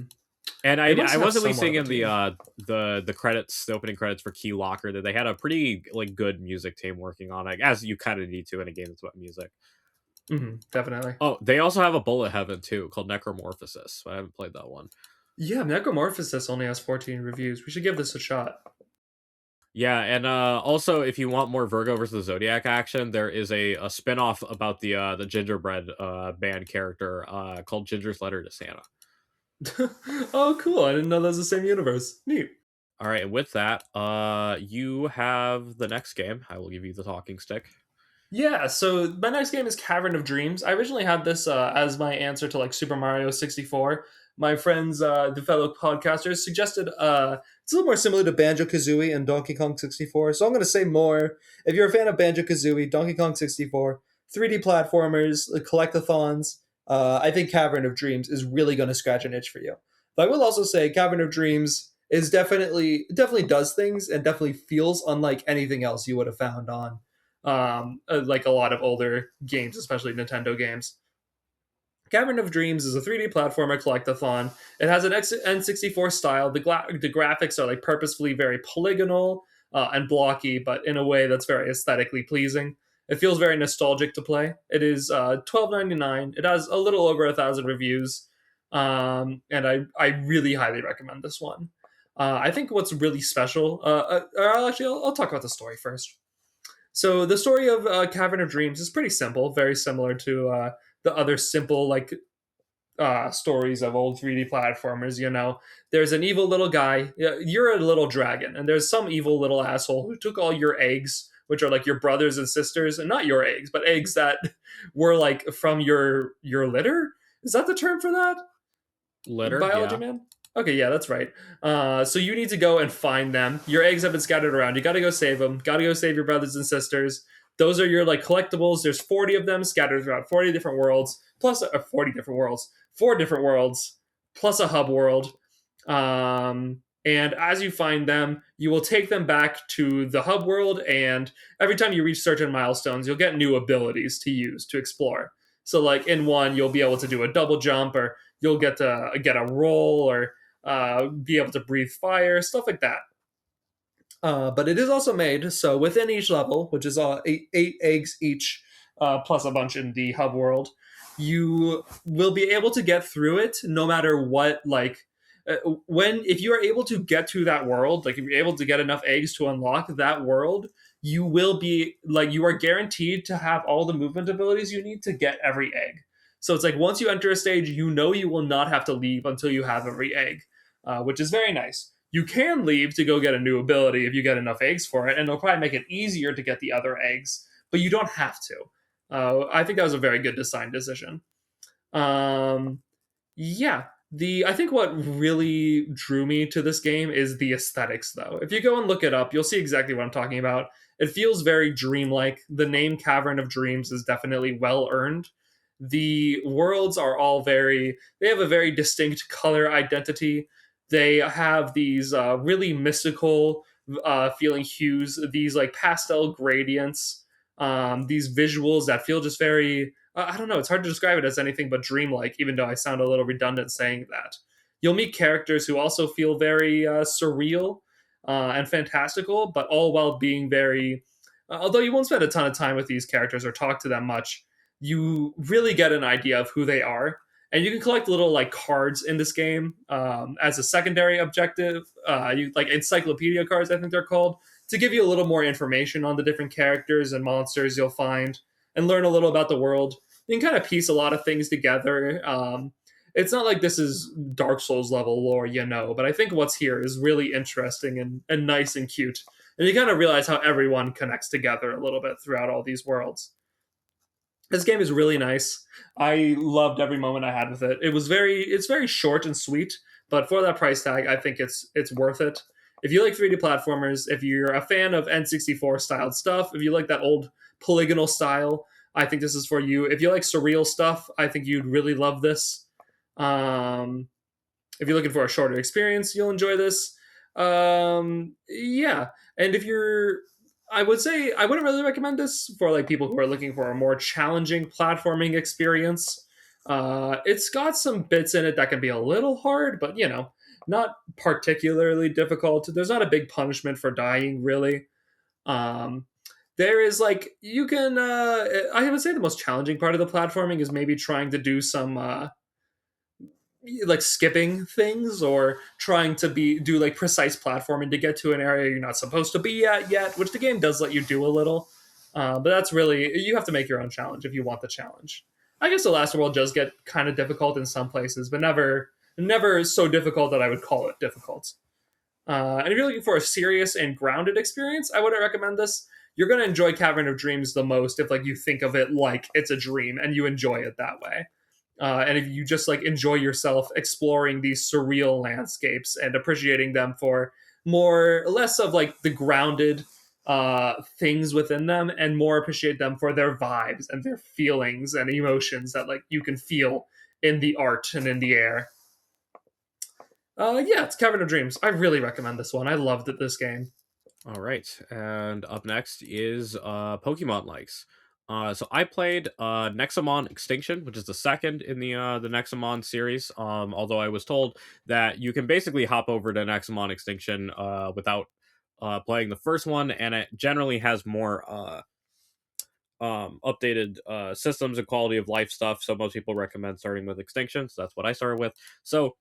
And They I must have was at least somewhat seeing of a in team. the credits, the opening credits for Key Locker, that they had a pretty like good music team working on it, as you kind of need to in a game that's about music. Definitely. Oh, they also have a Bullet Heaven too called Necromorphosis. I haven't played that one. Yeah, Necromorphosis only has 14 reviews. We should give this a shot. Yeah, and also if you want more Virgo versus the Zodiac action, there is a spin-off about the gingerbread band character called Ginger's Letter to Santa. Oh, cool. I didn't know that was the same universe. Neat. All right, and with that, you have the next game. I will give you the talking stick. Yeah, so my next game is Cavern of Dreams. I originally had this as my answer to like Super Mario 64. My friends, the fellow podcasters, suggested it's a little more similar to Banjo Kazooie and Donkey Kong 64. So I'm going to say more. If you're a fan of Banjo Kazooie, Donkey Kong 64, 3D platformers, collectathons, I think Cavern of Dreams is really going to scratch an itch for you. But I will also say Cavern of Dreams is definitely does things and definitely feels unlike anything else you would have found on like a lot of older games, especially Nintendo games. Cavern of Dreams is a 3D platformer collectathon. It has an N64 style. The graphics are like purposefully very polygonal and blocky, but in a way that's very aesthetically pleasing. It feels very nostalgic to play. It is $12.99. It has a little over 1,000 reviews, and I really highly recommend this one. I think what's really special, I'll talk about the story first. So the story of Cavern of Dreams is pretty simple, very similar to the other simple like stories of old 3D platformers. You know, there's an evil little guy. You're a little dragon, and there's some evil little asshole who took all your eggs, which are like your brothers and sisters, and not your eggs, but eggs that were like from your litter. Is that the term for that? Litter, Biology yeah. man? Okay, yeah, that's right. So you need to go and find them. Your eggs have been scattered around. You got to go save them. Got to go save your brothers and sisters. Those are your like collectibles. There's 40 of them scattered throughout 40 different worlds. Plus 40 different worlds. 4 different worlds. plus a hub world. And as you find them, you will take them back to the hub world, and every time you reach certain milestones, you'll get new abilities to use to explore. So, like in one, you'll be able to do a double jump, or you'll get to get a roll, or be able to breathe fire, stuff like that. But it is also made so within each level, which is eight eggs each, plus a bunch in the hub world, you will be able to get through it no matter what. Like when if you are able to get to that world, like if you're able to get enough eggs to unlock that world, you will be like you are guaranteed to have all the movement abilities you need to get every egg. So it's like once you enter a stage, you know you will not have to leave until you have every egg, which is very nice. You can leave to go get a new ability if you get enough eggs for it, and it'll probably make it easier to get the other eggs, but you don't have to. I think that was a very good design decision. Um, yeah, the I think what really drew me to this game is the aesthetics, though. If you go and look it up, you'll see exactly what I'm talking about. It feels very dreamlike. The name Cavern of Dreams is definitely well earned. The worlds are all they have a very distinct color identity. They have these really mystical feeling hues, these like pastel gradients, these visuals that feel just very, I don't know, it's hard to describe it as anything but dreamlike, even though I sound a little redundant saying that. You'll meet characters who also feel very surreal and fantastical, but all while being very, although you won't spend a ton of time with these characters or talk to them much, you really get an idea of who they are. And you can collect little like cards in this game as a secondary objective. You like encyclopedia cards, I think they're called, to give you a little more information on the different characters and monsters you'll find, and learn a little about the world. You can kind of piece a lot of things together. It's not like this is Dark Souls level lore, but I think what's here is really interesting and nice and cute. And you kind of realize how everyone connects together a little bit throughout all these worlds. This game is really nice. I loved every moment I had with it. It's very short and sweet, but for that price tag, I think it's worth it. If you like 3D platformers, if you're a fan of N64 styled stuff, if you like that old polygonal style, I think this is for you. If you like surreal stuff, I think you'd really love this. If you're looking for a shorter experience, you'll enjoy this. Yeah, and if you're I would say I wouldn't really recommend this for like people who are looking for a more challenging platforming experience. It's got some bits in it that can be a little hard, but not particularly difficult. There's not a big punishment for dying, really. Um, there is like you can. I would say the most challenging part of the platforming is maybe trying to do some like skipping things or trying to do like precise platforming to get to an area you're not supposed to be at yet, which the game does let you do a little. But that's really, you have to make your own challenge if you want the challenge. I guess the last world does get kind of difficult in some places, but never so difficult that I would call it difficult. And if you're looking for a serious and grounded experience, I wouldn't recommend this. You're going to enjoy Cavern of Dreams the most if like you think of it like it's a dream and you enjoy it that way. And if you just like enjoy yourself exploring these surreal landscapes and appreciating them for less of like the grounded things within them, and more appreciate them for their vibes and their feelings and emotions that like you can feel in the art and in the air. Yeah, it's Cavern of Dreams. I really recommend this one. I loved this game. All right, and up next is Pokemon-likes. So I played Nexomon Extinction, which is the second in the Nexomon series. Although I was told that you can basically hop over to Nexomon Extinction without playing the first one, and it generally has more updated systems and quality of life stuff. So most people recommend starting with Extinction. So that's what I started with. So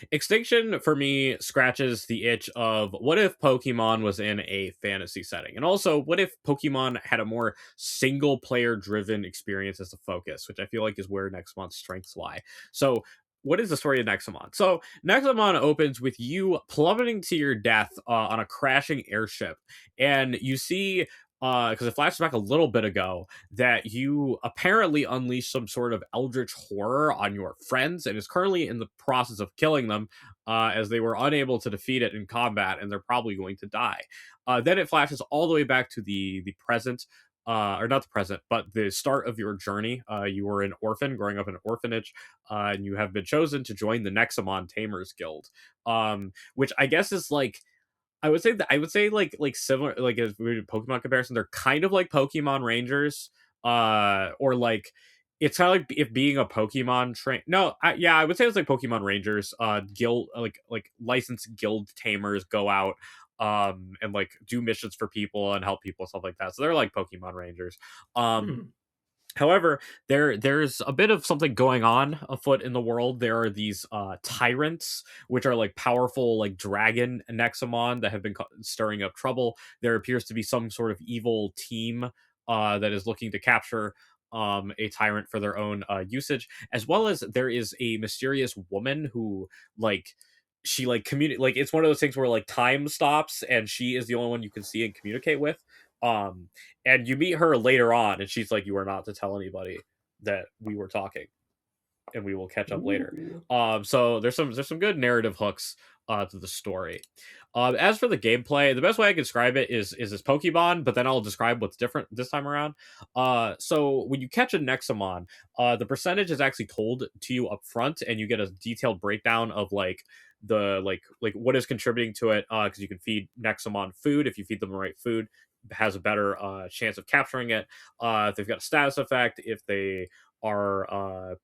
Extinction for me scratches the itch of what if Pokemon was in a fantasy setting? And also, what if Pokemon had a more single player driven experience as the focus, which I feel like is where Nexomon's strengths lie. So, what is the story of Nexomon? So, Nexomon opens with you plummeting to your death on a crashing airship, and you see because it flashes back a little bit ago that you apparently unleashed some sort of eldritch horror on your friends and is currently in the process of killing them as they were unable to defeat it in combat and they're probably going to die. Then it flashes all the way back to the present or not the present, but the start of your journey. You were an orphan growing up in an orphanage, and you have been chosen to join the Nexamon Tamers Guild, which I guess is like I would say like similar like as we did Pokemon comparison, they're kind of like Pokemon Rangers, or like it's kind of like if being a Pokemon train. No, yeah, I would say it's like Pokemon Rangers. Guild like licensed guild tamers go out and like do missions for people and help people stuff like that. So they're like Pokemon Rangers. Um, Hmm. However, there's a bit of something going on afoot in the world. There are these tyrants, which are like powerful, like dragon Nexamon that have been stirring up trouble. There appears to be some sort of evil team that is looking to capture a tyrant for their own usage, as well as there is a mysterious woman who like she like communicate like it's one of those things where like time stops and she is the only one you can see and communicate with. Um, and you meet her later on and she's like, you are not to tell anybody that we were talking, and we will catch up later. Ooh. So there's some good narrative hooks to the story. As for the gameplay, the best way I can describe it is this Pokemon, but then I'll describe what's different this time around. So when you catch a Nexamon, the percentage is actually told to you up front, and you get a detailed breakdown of like the like what is contributing to it, because you can feed Nexamon food. If you feed them the right food, has a better chance of capturing it. If they've got a status effect, if they are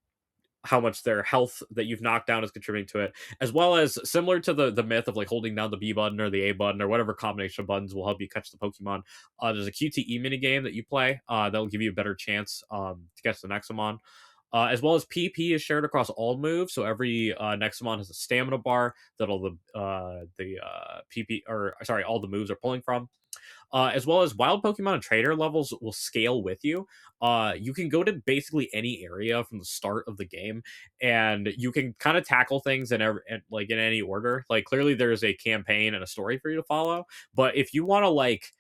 how much their health that you've knocked down is contributing to it, as well as similar to the myth of like holding down the B button or the A button or whatever combination of buttons will help you catch the Pokemon. There's a QTE minigame that you play that'll give you a better chance to catch the Nexamon. As well as PP is shared across all moves, so every Nexamon has a stamina bar that all the PP or sorry, all the moves are pulling from. As well as wild Pokemon and trainer levels will scale with you. You can go to basically any area from the start of the game, and you can kind of tackle things like in any order. Like clearly, there's a campaign and a story for you to follow. But if you want to like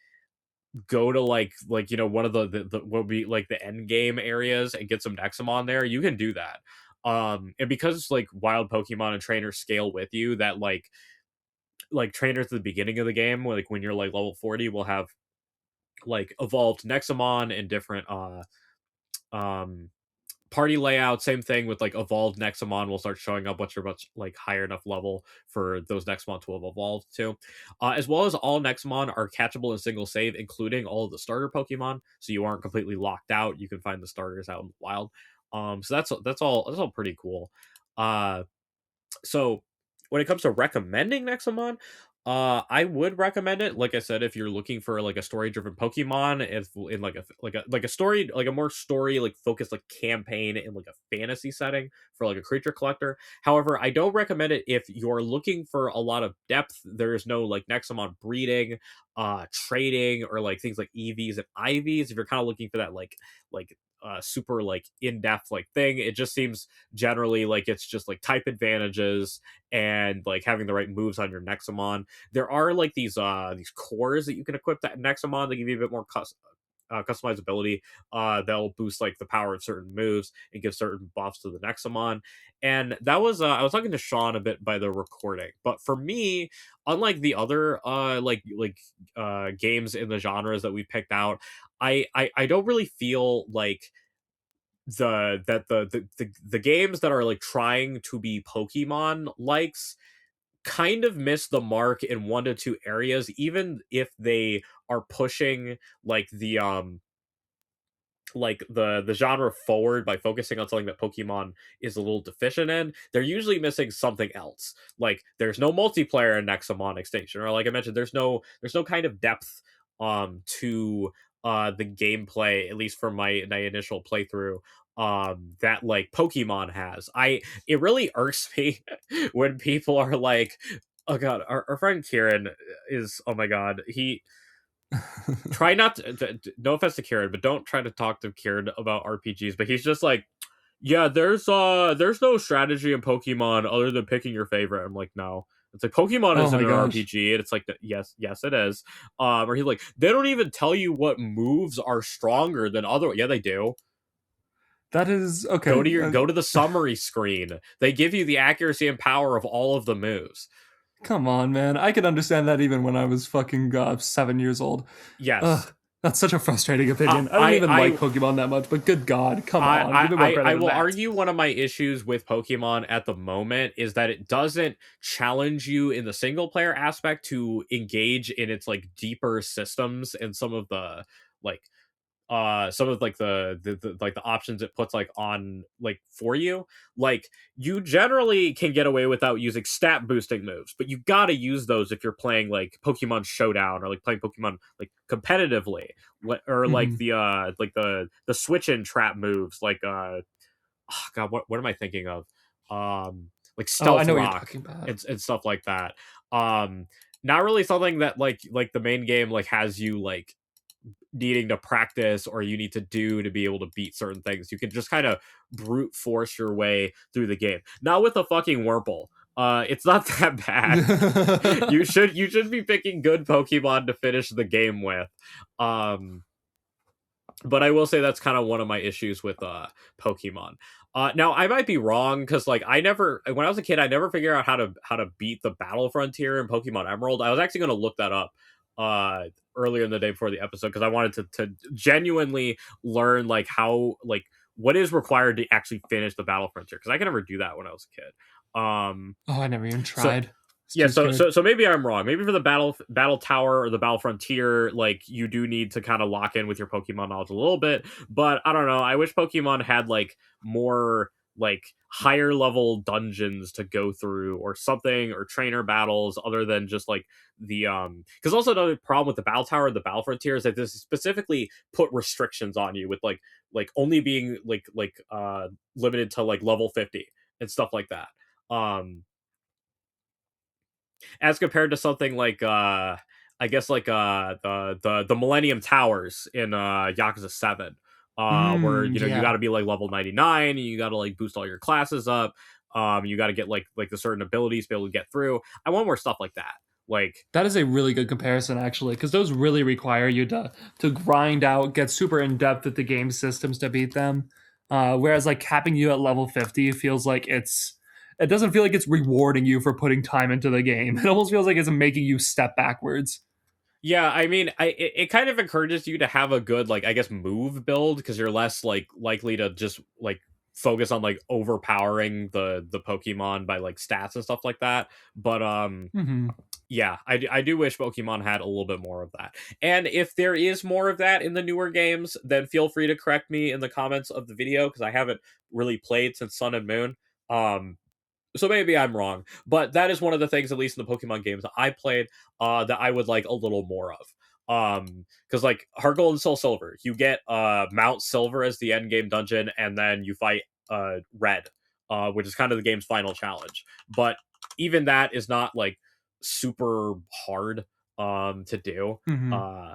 go to like you know one of the what would be like the end game areas and get some Nexamon there, you can do that. And because like wild Pokemon and trainers scale with you, that like trainers at the beginning of the game, like when you're like level 40, will have like evolved Nexamon and different um party layout. Same thing with like evolved Nexamon will start showing up once you're much like higher enough level for those Nexamon to have evolved to. As well as all Nexamon are catchable in single save, including all of the starter Pokemon, so you aren't completely locked out. You can find the starters out in the wild. So that's all pretty cool. So when it comes to recommending Nexamon, I would recommend it. Like I said, if you're looking for like a story driven Pokemon, if in like a story, like a more story like focused like campaign in like a fantasy setting for like a creature collector. However, I don't recommend it if you're looking for a lot of depth. There's no like Nexamon breeding, trading, or like things like EVs and IVs. If you're kind of looking for that like super like in-depth like thing, it just seems generally like it's just like type advantages and like having the right moves on your Nexamon. There are like these cores that you can equip that Nexamon that give you a bit more customizability. They'll boost like the power of certain moves and give certain buffs to the Nexamon. And that was I was talking to Sean a bit by the recording, but for me, unlike the other games in the genres that we picked out, I don't really feel like the games that are like trying to be Pokemon likes kind of miss the mark in one to two areas, even if they are pushing like the genre forward by focusing on something that Pokemon is a little deficient in. They're usually missing something else. Like there's no multiplayer in Nexamon Extinction, or like I mentioned, there's no kind of depth to the gameplay, at least for my initial playthrough, that like Pokemon has. It really irks me when people are like, oh god, our friend Kieran is, oh my god, he try not no offense to Kieran, but don't try to talk to Kieran about RPGs. But he's just like, yeah, there's no strategy in Pokemon other than picking your favorite. I'm like, no. It's like Pokemon Oh isn't my an gosh. RPG, and it's like, yes, it is. Or he's like, they don't even tell you what moves are stronger than other. Yeah, they do. That is okay. Go to the summary screen. They give you the accuracy and power of all of the moves. Come on, man. I could understand that even when I was fucking 7 years old. Yes. Ugh. That's such a frustrating opinion. I don't even like Pokemon that much, but good God, come on, give me more credit I than will that. argue one of my issues with Pokemon at the moment is that it doesn't challenge you in the single player aspect to engage in its like deeper systems and like some of like the like the options it puts like on like for you. Like you generally can get away without using stat boosting moves, but you gotta use those if you're playing like Pokemon Showdown or like playing Pokemon like competitively, or like Mm-hmm. the switch in trap moves like oh god, what am I thinking of? Like Oh, I Stealth know what you're Rock talking about. and stuff like that. Um Not really something that like the main game like has you like needing to practice or you need to do to be able to beat certain things. You can just kind of brute force your way through the game. Not with a fucking Wurmple. It's not that bad. You should be picking good Pokemon to finish the game with. Um but I will say that's kind of one of my issues with Pokemon. Now I might be wrong because like I never when I was a kid I never figured out how to beat the battle frontier in Pokemon Emerald. I was actually going to look that up earlier in the day before the episode because I wanted to genuinely learn like how like what is required to actually finish the battle frontier because I could never do that when I was a kid. Oh, I never even So tried. It's yeah, too scared. so maybe I'm wrong. Maybe for the battle tower or the battle frontier, like you do need to kind of lock in with your Pokemon knowledge a little bit. But I don't know. I wish Pokemon had like more like higher level dungeons to go through or something or trainer battles other than just like the because also another problem with the battle tower and the battle frontier is that this specifically put restrictions on you with like only being limited to like level 50 and stuff like that. As compared to something like I guess like the Millennium Towers in Yakuza 7, where you know you got Yeah. to be like level 99 and you got to like boost all your classes up. You got to get like the certain abilities to be able to get through. I want more stuff like that. Like That is a really good comparison, actually, because those really require you to grind out, get super in depth with the game systems to beat them. Whereas like capping you at level 50 feels like it doesn't feel like it's rewarding you for putting time into the game. It almost feels like it's making you step backwards. yeah, I mean, it kind of encourages you to have a good like I guess move build because you're less like likely to just like focus on like overpowering the Pokemon by like stats and stuff like that. But Mm-hmm. yeah, I do wish Pokemon had a little bit more of that. And if there is more of that in the newer games, then feel free to correct me in the comments of the video because I haven't really played since Sun and Moon. So maybe I'm wrong, but that is one of the things, at least in the Pokemon games that I played, that I would like a little more of. Because like Heart Gold and Soul Silver, you get Mount Silver as the end game dungeon, and then you fight Red, which is kind of the game's final challenge. But even that is not like super hard to do. Mm-hmm.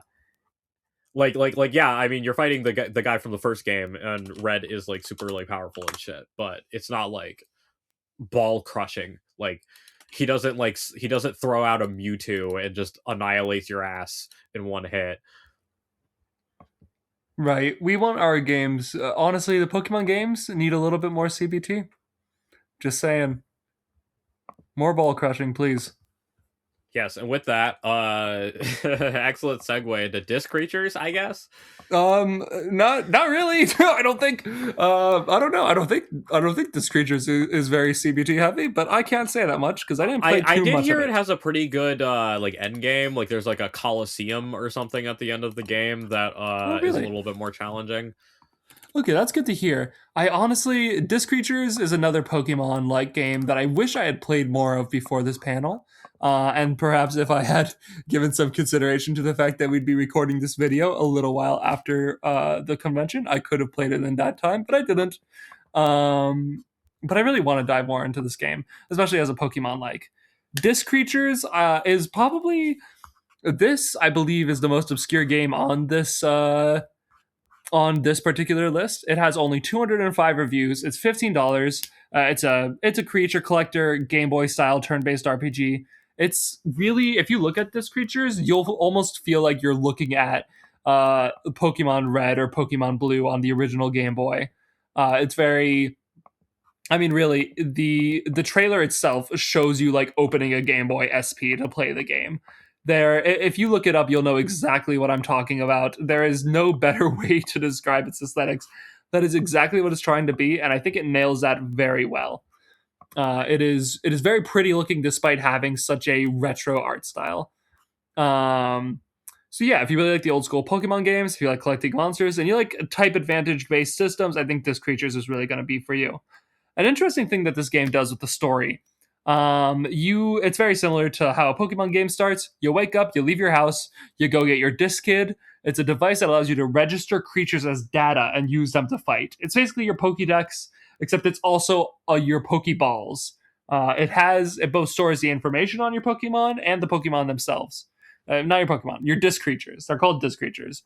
Like yeah, I mean you're fighting the guy from the first game, and Red is like super like powerful and shit, but it's not like ball crushing. Like he doesn't throw out a Mewtwo and just annihilates your ass in one hit. Right. We want our games. Honestly, the Pokemon games need a little bit more CBT. Just saying. More ball crushing, please. Yes, and with that, excellent segue into disc creatures, I guess. Not really. I don't think. I don't know. I don't think this creatures is very CBT heavy, but I can't say that much because I didn't play I too did much of hear it it. has a pretty good like end game. Like there's like a Coliseum or something at the end of the game that Oh, is a really? little bit more challenging. Okay, that's good to hear. I honestly, Disc Creatures is another Pokemon like game that I wish I had played more of before this panel. And perhaps if I had given some consideration to the fact that we'd be recording this video a little while after the convention, I could have played it in that time, but I didn't. But I really want to dive more into this game, especially as a Pokemon like. Disc Creatures is probably this, I believe, is the most obscure game on this particular list. It has only 205 reviews. It's $15. It's a creature collector Game Boy style turn based RPG. It's really, if you look at this creatures, you'll almost feel like you're looking at Pokemon Red or Pokemon Blue on the original Game Boy. It's very, I mean, really, the trailer itself shows you like opening a Game Boy SP to play the game. If you look it up, you'll know exactly what I'm talking about. There is no better way to describe its aesthetics. That is exactly what it's trying to be, and I think it nails that very well. It is very pretty looking despite having such a retro art style. Um, so yeah, if you really like the old school Pokemon games, if you like collecting monsters, and you like type advantage based systems, I think this Creatures is really going to be for you. An interesting thing that this game does with the story, it's very similar to how a Pokemon game starts. You wake up, you leave your house, you go get your disc kid. It's a device that allows you to register creatures as data and use them to fight. It's basically your Pokédex, except it's also your Pokeballs. It both stores the information on your Pokemon and the Pokemon themselves. Not your Pokemon, your disc creatures. They're called disc creatures.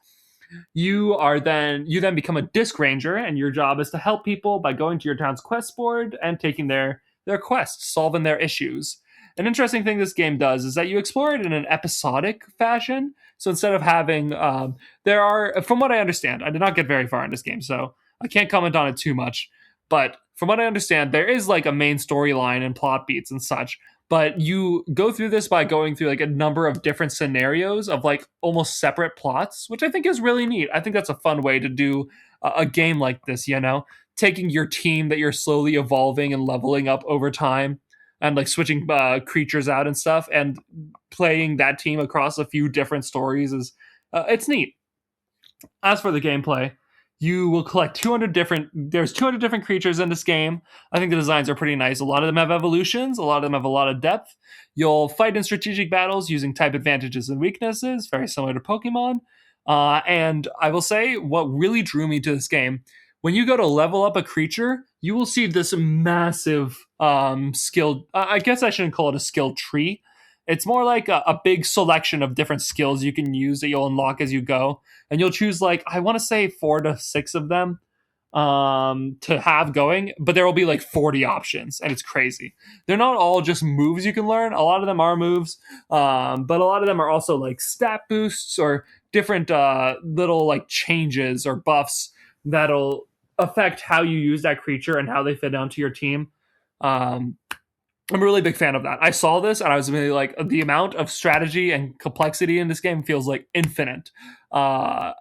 You then become a disc ranger, and your job is to help people by going to your town's quest board and taking their quests, solving their issues. An interesting thing this game does is that you explore it in an episodic fashion. So instead of having, there are, from what I understand, I did not get very far in this game, so I can't comment on it too much. But from what I understand, there is like a main storyline and plot beats and such. But you go through this by going through like a number of different scenarios of like almost separate plots, which I think is really neat. I think that's a fun way to do a game like this, taking your team that you're slowly evolving and leveling up over time and like switching creatures out and stuff and playing that team across a few different stories it's neat. As for the gameplay, you will collect 200 different creatures in this game. I think the designs are pretty nice. A lot of them have evolutions, a lot of them have a lot of depth. You'll fight in strategic battles using type advantages and weaknesses, very similar to Pokemon. And I will say what really drew me to this game, when you go to level up a creature, you will see this massive skill. I guess I shouldn't call it a skill tree. It's more like a big selection of different skills you can use that you'll unlock as you go, and you'll choose like I want to say 4 to 6 of them to have going, but there will be like 40 options, and it's crazy. They're not all just moves you can learn. A lot of them are moves, but a lot of them are also like stat boosts or different little like changes or buffs that'll affect how you use that creature and how they fit onto your team. I'm a really big fan of that. I saw this and I was really like, the amount of strategy and complexity in this game feels like infinite. I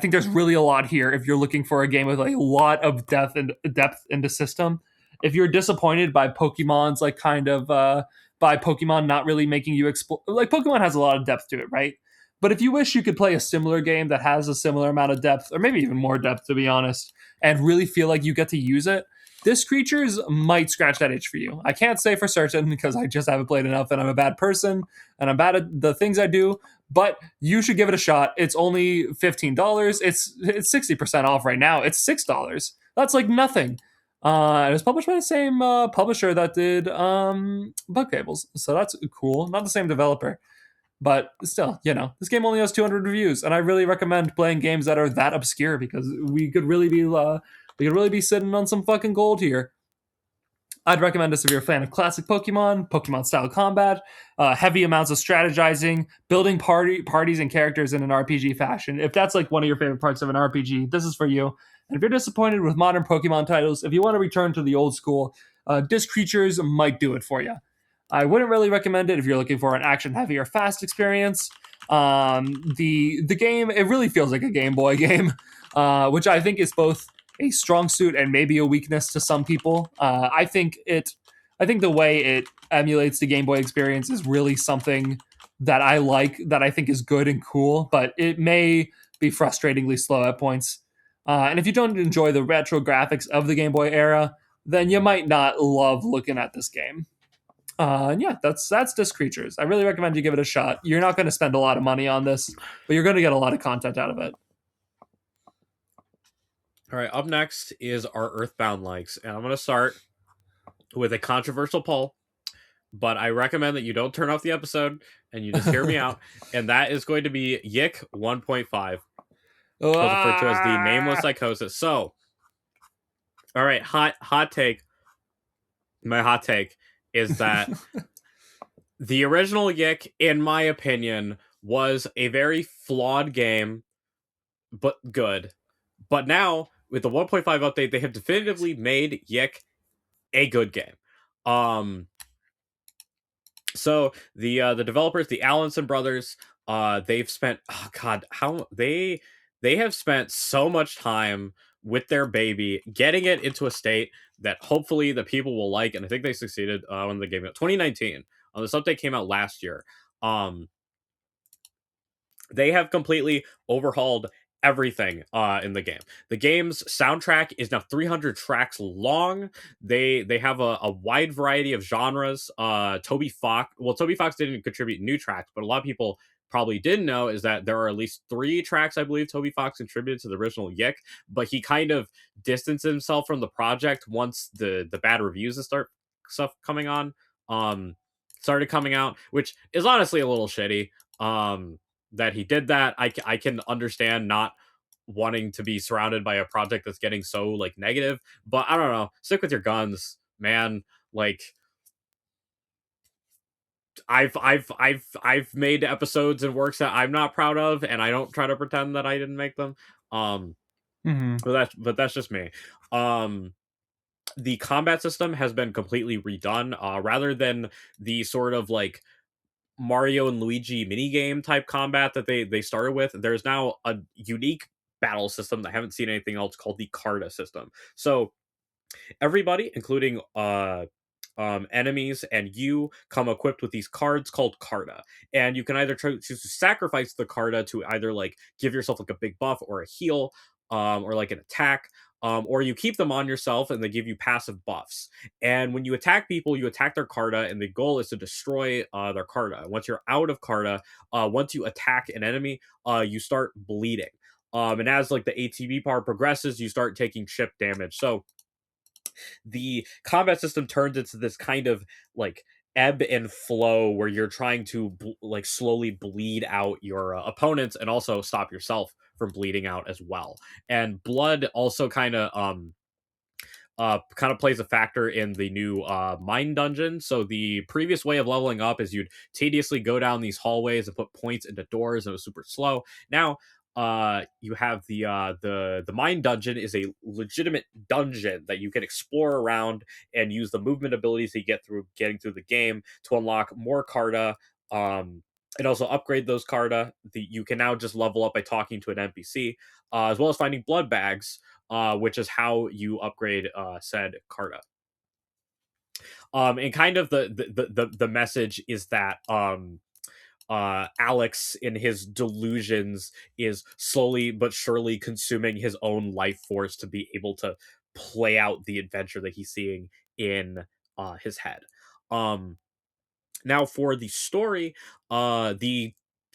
think there's really a lot here if you're looking for a game with like a lot of depth in the system. If you're disappointed by Pokemon's like by Pokemon not really making you explore, like Pokemon has a lot of depth to it, right? But if you wish you could play a similar game that has a similar amount of depth, or maybe even more depth, to be honest, and really feel like you get to use it, this Creatures might scratch that itch for you. I can't say for certain because I just haven't played enough and I'm a bad person and I'm bad at the things I do, but you should give it a shot. It's only $15. It's 60% off right now. It's $6. That's like nothing. It was published by the same publisher that did Bug Fables, so that's cool. Not the same developer, but still, this game only has 200 reviews, and I really recommend playing games that are that obscure because we could really be sitting on some fucking gold here. I'd recommend this if you're a fan of classic Pokemon style combat, heavy amounts of strategizing, building parties and characters in an RPG fashion. If that's like one of your favorite parts of an RPG, this is for you. And if you're disappointed with modern Pokemon titles, if you want to return to the old school, Disc Creatures might do it for you. I wouldn't really recommend it if you're looking for an action-heavy or fast experience. The game, it really feels like a Game Boy game, which I think is both a strong suit and maybe a weakness to some people. I think the way it emulates the Game Boy experience is really something that I like, that I think is good and cool, but it may be frustratingly slow at points. And if you don't enjoy the retro graphics of the Game Boy era, then you might not love looking at this game. Yeah, that's Disc Creatures. I really recommend you give it a shot. You're not going to spend a lot of money on this, but you're going to get a lot of content out of it. All right, up next is our Earthbound likes, and I'm going to start with a controversial poll, but I recommend that you don't turn off the episode and you just hear me out, and that is going to be Yick 1.5, referred to as the nameless psychosis. So, all right, hot take. My hot take is that the original Yick, in my opinion, was a very flawed game, but good. But now, with the 1.5 update, they have definitively made Yick a good game. So the developers, the Allenson brothers, they've spent, oh god, how they have spent so much time with their baby, getting it into a state that hopefully the people will like, and I think they succeeded when they gave it 2019. This update came out last year. Um, they have completely overhauled everything in the game. The game's soundtrack is now 300 tracks long. They have a wide variety of genres. Toby Fox didn't contribute new tracks, but a lot of people probably didn't know is that there are at least 3 tracks I believe Toby Fox contributed to the original Yick, but he kind of distanced himself from the project once the bad reviews and stuff coming on started coming out, which is honestly a little shitty. That he did that. I can understand not wanting to be surrounded by a project that's getting so like negative, but I don't know. Stick with your guns, man. Like I've made episodes and works that I'm not proud of, and I don't try to pretend that I didn't make them. Um, Mm-hmm. but that's just me. Um, the combat system has been completely redone. Rather than the sort of like Mario and Luigi minigame type combat that they started with, there's now a unique battle system that I haven't seen anything else called the Carta system. So everybody, including enemies and you, come equipped with these cards called Carta, and you can either choose to sacrifice the Carta to either like give yourself like a big buff or a heal, or like an attack. Or you keep them on yourself and they give you passive buffs. And when you attack people, you attack their Carta, and the goal is to destroy their Carta. Once you're out of Carta, once you attack an enemy, you start bleeding. And as like the ATB part progresses, you start taking chip damage. So the combat system turns into this kind of like ebb and flow where you're trying to like slowly bleed out your opponents and also stop yourself from bleeding out as well. And blood also kind of plays a factor in the new mine dungeon. So the previous way of leveling up is you'd tediously go down these hallways and put points into doors, and it was super slow. Now you have the mine dungeon is a legitimate dungeon that you can explore around and use the movement abilities that you get through getting through the game to unlock more Carta. And also upgrade those Carta. You can now just level up by talking to an NPC, as well as finding blood bags, which is how you upgrade said Carta. And kind of the message is that Alex, in his delusions, is slowly but surely consuming his own life force to be able to play out the adventure that he's seeing in his head. Now for the story, the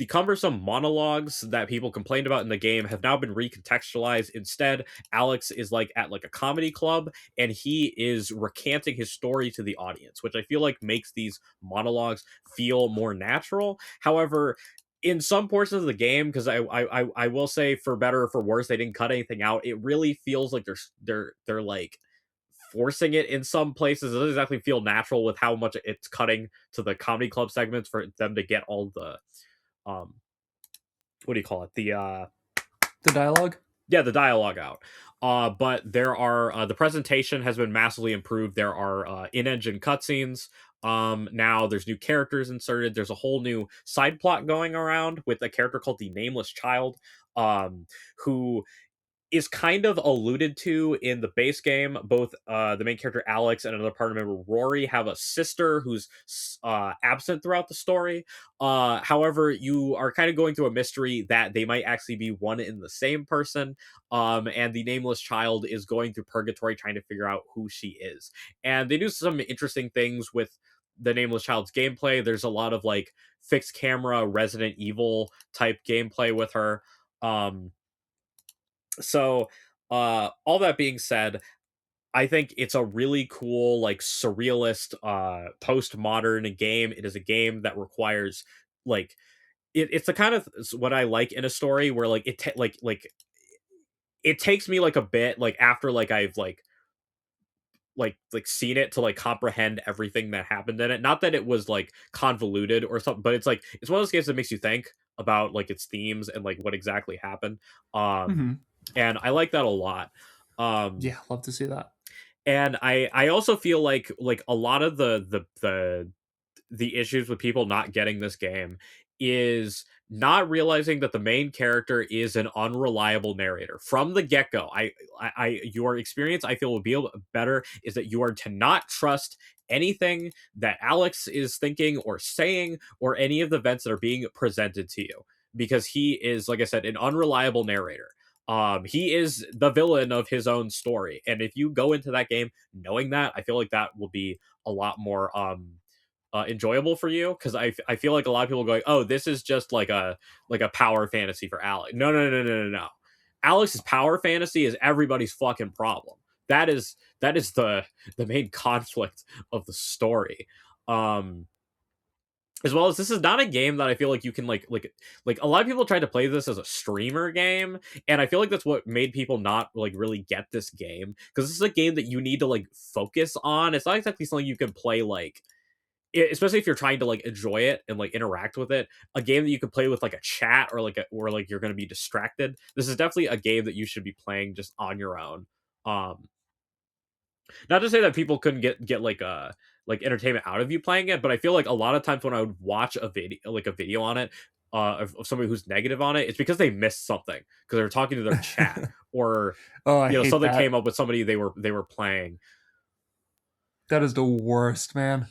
cumbersome monologues that people complained about in the game have now been recontextualized. Instead, Alex is like at like a comedy club, and he is recanting his story to the audience, which I feel like makes these monologues feel more natural. However, in some portions of the game, because I will say, for better or for worse, they didn't cut anything out. It really feels like they're like forcing it in some places. It doesn't exactly feel natural with how much it's cutting to the comedy club segments for them to get all the um what do you call it, The dialogue. yeah, the dialogue out. But there are the presentation has been massively improved. There are in-engine cutscenes. Now there's new characters inserted. There's a whole new side plot going around with a character called the Nameless Child, who is kind of alluded to in the base game. Both the main character Alex and another party member Rory have a sister who's absent throughout the story. However, you are kind of going through a mystery that they might actually be one in the same person. And the Nameless Child is going through purgatory trying to figure out who she is. And they do some interesting things with the Nameless Child's gameplay. There's a lot of like fixed camera Resident Evil type gameplay with her. So all that being said, I think it's a really cool like surrealist postmodern game. It is a game that requires like it's the kind of what I like in a story where like like it takes me like a bit like after like I've like seen it to like comprehend everything that happened in it. Not that it was like convoluted or something, but it's like it's one of those games that makes you think about like its themes and like what exactly happened. um Mm-hmm. and I like that a lot. Um, Yeah, love to see that. and I also feel like a lot of the the issues with people not getting this game is not realizing that the main character is an unreliable narrator from the get-go. Your experience, I feel, will be better is that you are to not trust anything that Alex is thinking or saying, or any of the events that are being presented to you, because he is, like I said, an unreliable narrator. He is the villain of his own story, and if you go into that game knowing that, I feel like that will be a lot more enjoyable for you, because I feel like a lot of people are going, oh, this is just like a power fantasy for Alex. No. Alex's power fantasy is everybody's fucking problem. That is the main conflict of the story. As well as, this is not a game that I feel like you can like a lot of people tried to play this as a streamer game, and I feel like that's what made people not like really get this game, because this is a game that you need to like focus on. It's not exactly something you can play like, especially if you're trying to like enjoy it and like interact with it. A game that you can play with like a chat, or like you're going to be distracted. This is definitely a game that you should be playing just on your own. Not to say that people couldn't get like entertainment out of you playing it, but I feel like a lot of times when I would watch a video on it, of somebody who's negative on it, it's because they missed something, because they're talking to their chat, or I hate something that. came up with somebody they were playing. That is the worst, man.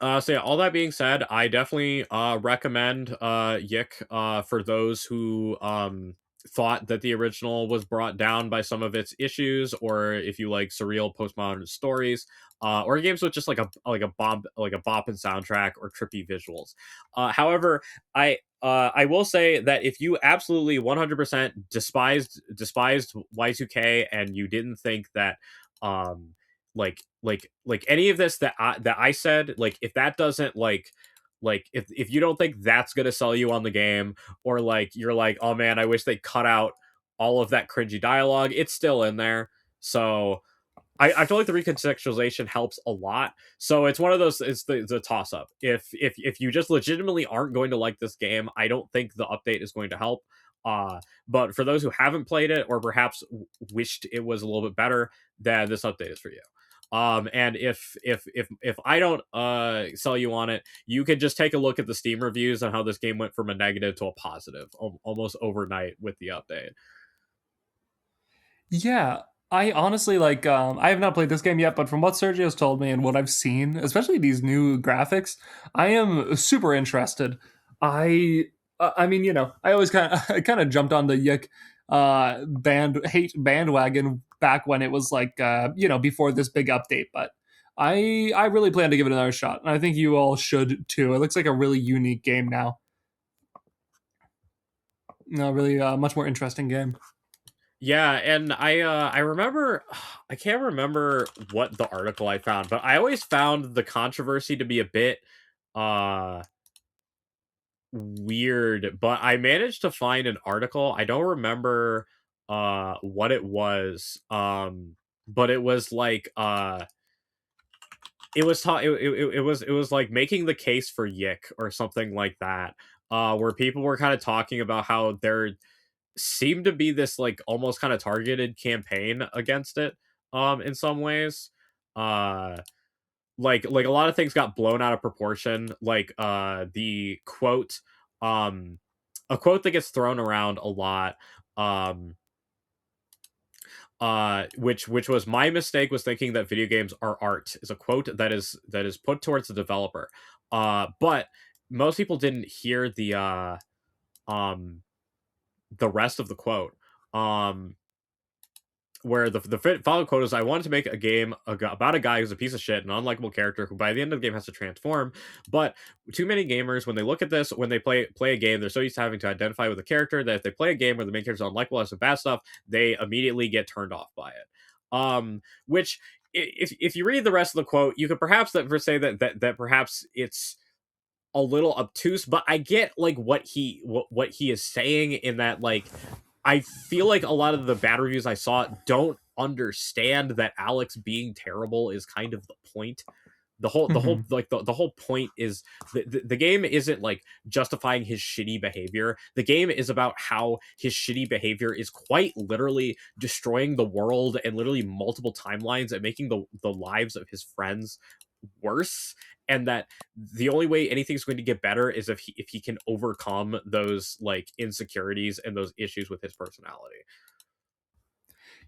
So yeah, all that being said, I definitely recommend Yick for those who thought that the original was brought down by some of its issues, or if you like surreal postmodern stories, or games with just like a bopping soundtrack or trippy visuals. However, I will say that if you absolutely 100% despised Y2K, and you didn't think that like any of this that I said, like if that doesn't if you don't think that's gonna sell you on the game, or like you're like, oh man, I wish they cut out all of that cringy dialogue, it's still in there. So I feel like the recontextualization helps a lot. So it's one of those, it's the toss up. If you just legitimately aren't going to like this game, I don't think the update is going to help. But for those who haven't played it, or perhaps wished it was a little bit better, then this update is for you. And if I don't sell you on it, you can just take a look at the Steam reviews on how this game went from a negative to a positive almost overnight with the update. Yeah, I honestly I have not played this game yet, but from what Sergio's told me and what I've seen, especially these new graphics, I am super interested. I mean, I always kind of jumped on the Yick bandwagon back when it was before this big update, but I really plan to give it another shot, and I think you all should too. It looks like a really unique game now. No, really much more interesting game. Yeah, and I remember, I can't remember what the article I found, but I always found the controversy to be a bit weird, but I managed to find an article. I don't remember what it was. But it was like it was like making the case for Yick or something like that. Where people were kind of talking about how there seemed to be this like almost kind of targeted campaign against it in some ways. Like a lot of things got blown out of proportion, like the quote, a quote that gets thrown around a lot, which was, my mistake was thinking that video games are art, is a quote that is put towards the developer. But most people didn't hear the rest of the quote, where the following quote is, I wanted to make a game about a guy who's a piece of shit, an unlikable character who by the end of the game has to transform. But too many gamers, when they look at this, when they play a game, they're so used to having to identify with a character that if they play a game where the main character is unlikable, has some bad stuff, they immediately get turned off by it. Which, if you read the rest of the quote, you could perhaps say that perhaps it's a little obtuse, but I get like what he is saying, in that like I feel like a lot of the bad reviews I saw don't understand that Alex being terrible is kind of the point. The whole the whole point is the game isn't like justifying his shitty behavior. The game is about how his shitty behavior is quite literally destroying the world and literally multiple timelines, and making the lives of his friends worse, and that the only way anything's going to get better is if he can overcome those like insecurities and those issues with his personality.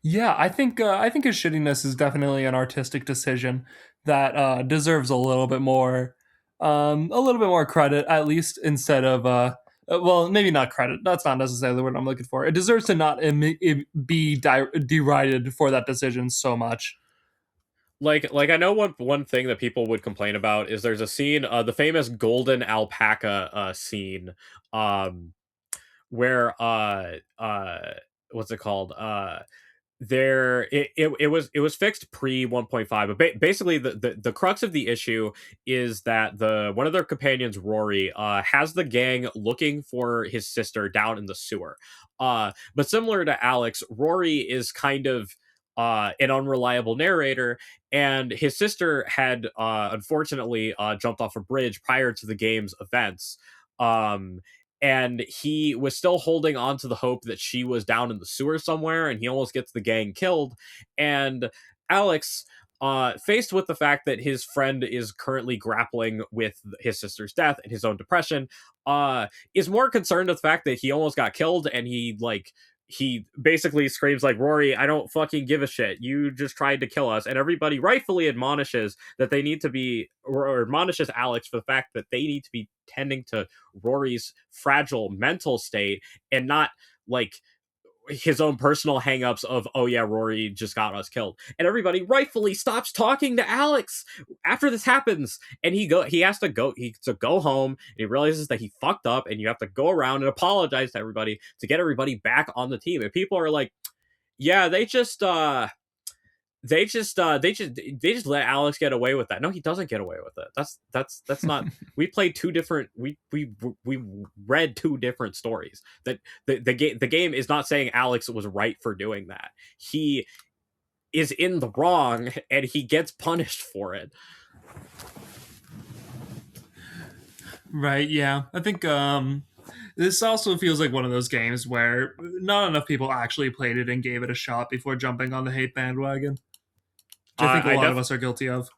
Yeah, I think his shittiness is definitely an artistic decision that deserves a little bit more credit, at least instead of well, maybe not credit. That's not necessarily the word I'm looking for. It deserves to not be derided for that decision so much. Like I know one thing that people would complain about is there's a scene, the famous golden alpaca scene, um where what's it called, it was fixed pre 1.5, but basically the crux of the issue is that the one of their companions, Rory, has the gang looking for his sister down in the sewer, but similar to Alex, Rory is kind of an unreliable narrator, and his sister had unfortunately jumped off a bridge prior to the game's events, um and he was still holding on to the hope that she was down in the sewer somewhere, and he almost gets the gang killed. And Alex, faced with the fact that his friend is currently grappling with his sister's death and his own depression, is more concerned with the fact that he almost got killed, and he basically screams like, Rory, I don't fucking give a shit. You just tried to kill us. And everybody rightfully admonishes that they need to be, or admonishes Alex for the fact that they need to be tending to Rory's fragile mental state and not like his own personal hangups of, oh yeah, Rory just got us killed. And everybody rightfully stops talking to Alex after this happens, and he has to go home, and he realizes that he fucked up, and you have to go around and apologize to everybody to get everybody back on the team. And people are like, yeah, they just let Alex get away with that. No, he doesn't get away with it. That's not. We played two different. We read two different stories. That the game is not saying Alex was right for doing that. He is in the wrong, and he gets punished for it. Right, yeah. I think this also feels like one of those games where not enough people actually played it and gave it a shot before jumping on the hate bandwagon. Which I think a lot of us are guilty of.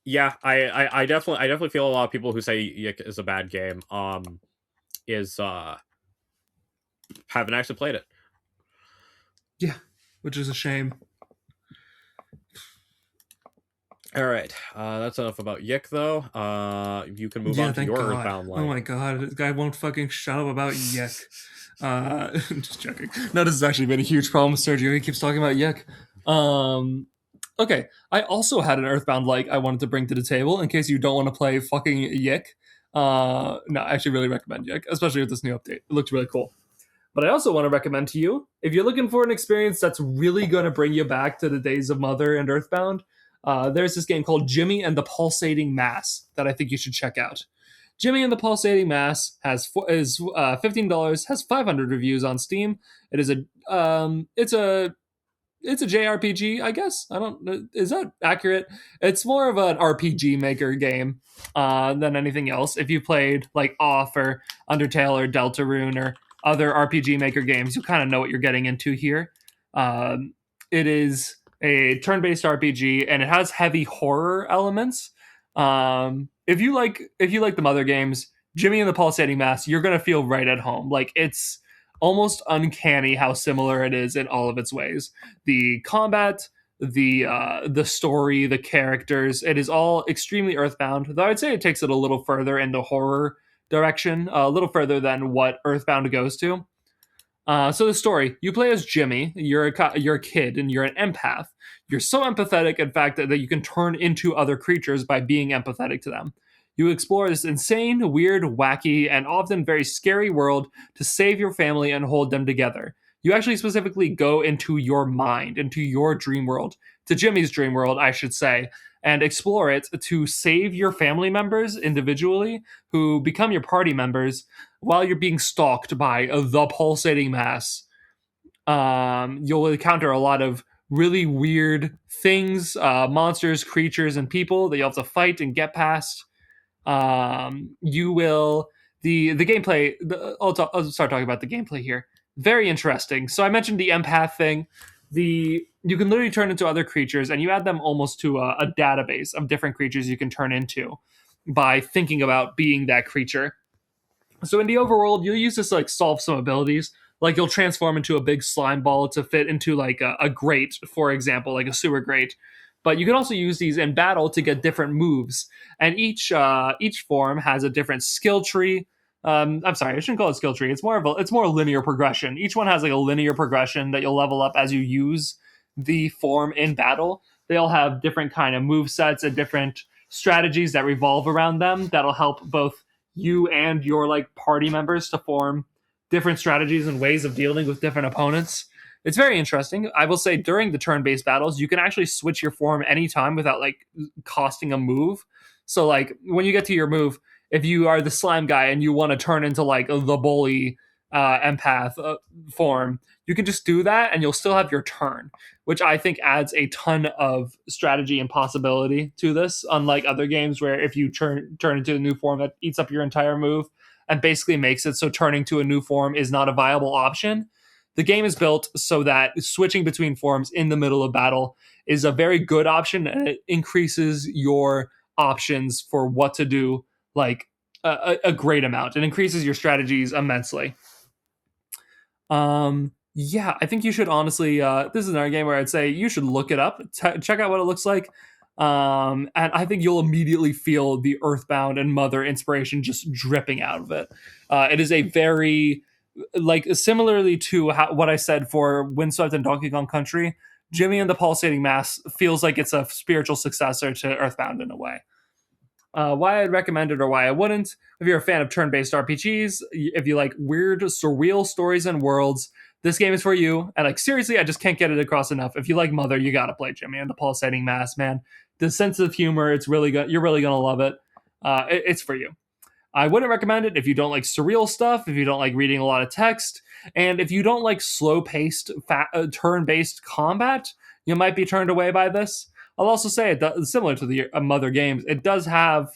Yeah, I definitely feel a lot of people who say Yick is a bad game is haven't actually played it. Yeah, which is a shame. All right, that's enough about Yick, though. You can move on to your Earthbound Light. Oh my god, this guy won't fucking shut up about Yick. Just joking. No, this has actually been a huge problem with Sergio. He keeps talking about Yick. Okay, I also had an Earthbound like I wanted to bring to the table in case you don't want to play fucking Yick. No, I actually really recommend Yick, especially with this new update. It looks really cool. But I also want to recommend to you, if you're looking for an experience that's really going to bring you back to the days of Mother and Earthbound, there's this game called Jimmy and the Pulsating Mass that I think you should check out. Jimmy and the Pulsating Mass is $15, has 500 reviews on Steam. It is it's a JRPG, I guess. I don't. Is that accurate? It's more of an RPG maker game than anything else. If you played like Off or Undertale or Deltarune or other RPG maker games, you kind of know what you're getting into here. It is a turn-based RPG, and it has heavy horror elements. If you like the Mother games, Jimmy and the Pulsating Mass, you're gonna feel right at home. Like, it's almost uncanny how similar it is in all of its ways. The combat, the story, the characters, it is all extremely Earthbound. Though I'd say it takes it a little further into horror direction, a little further than what Earthbound goes to. So the story, you play as Jimmy, you're a kid, and you're an empath. You're so empathetic, in fact, that you can turn into other creatures by being empathetic to them. You explore this insane, weird, wacky, and often very scary world to save your family and hold them together. You actually specifically go into your mind, into your dream world, to Jimmy's dream world, I should say, and explore it to save your family members individually, who become your party members, while you're being stalked by the Pulsating Mass. You'll encounter a lot of really weird things, monsters, creatures, and people that you'll have to fight and get past. You will the gameplay. I'll start talking about the gameplay here. Very interesting. So I mentioned the empath thing. you can literally turn into other creatures, and you add them almost to a database of different creatures you can turn into by thinking about being that creature. So in the overworld, you'll use this to like solve some abilities. Like you'll transform into a big slime ball to fit into like a grate, for example, like a sewer grate. But you can also use these in battle to get different moves, and each form has a different skill tree. I'm sorry, I shouldn't call it skill tree. It's more linear progression. Each one has like a linear progression that you'll level up as you use the form in battle. They all have different kind of move sets and different strategies that revolve around them that'll help both you and your like party members to form different strategies and ways of dealing with different opponents. It's very interesting. I will say during the turn-based battles, you can actually switch your form anytime without like costing a move. So like when you get to your move, if you are the slime guy and you want to turn into like the bully empath form, you can just do that and you'll still have your turn, which I think adds a ton of strategy and possibility to this, unlike other games where if you turn into a new form that eats up your entire move and basically makes it so turning to a new form is not a viable option. The game is built so that switching between forms in the middle of battle is a very good option, and it increases your options for what to do like a great amount. It increases your strategies immensely. Yeah, I think you should honestly. This is another game where I'd say you should look it up, check out what it looks like, and I think you'll immediately feel the Earthbound and Mother inspiration just dripping out of it. It is a very like similarly to what I said for Windswept and Donkey Kong Country. Jimmy and the Pulsating Mass feels like it's a spiritual successor to Earthbound in a way. Why I'd recommend it or why I wouldn't. If you're a fan of turn-based RPGs, if you like weird, surreal stories and worlds, this game is for you. And like seriously, I just can't get it across enough. If you like Mother, you gotta play Jimmy and the Pulsating Mass, man. The sense of humor, it's really good. You're really gonna love it. It's for you. I wouldn't recommend it if you don't like surreal stuff, if you don't like reading a lot of text, and if you don't like slow-paced, turn-based combat, you might be turned away by this. I'll also say, similar to the Mother games, it does have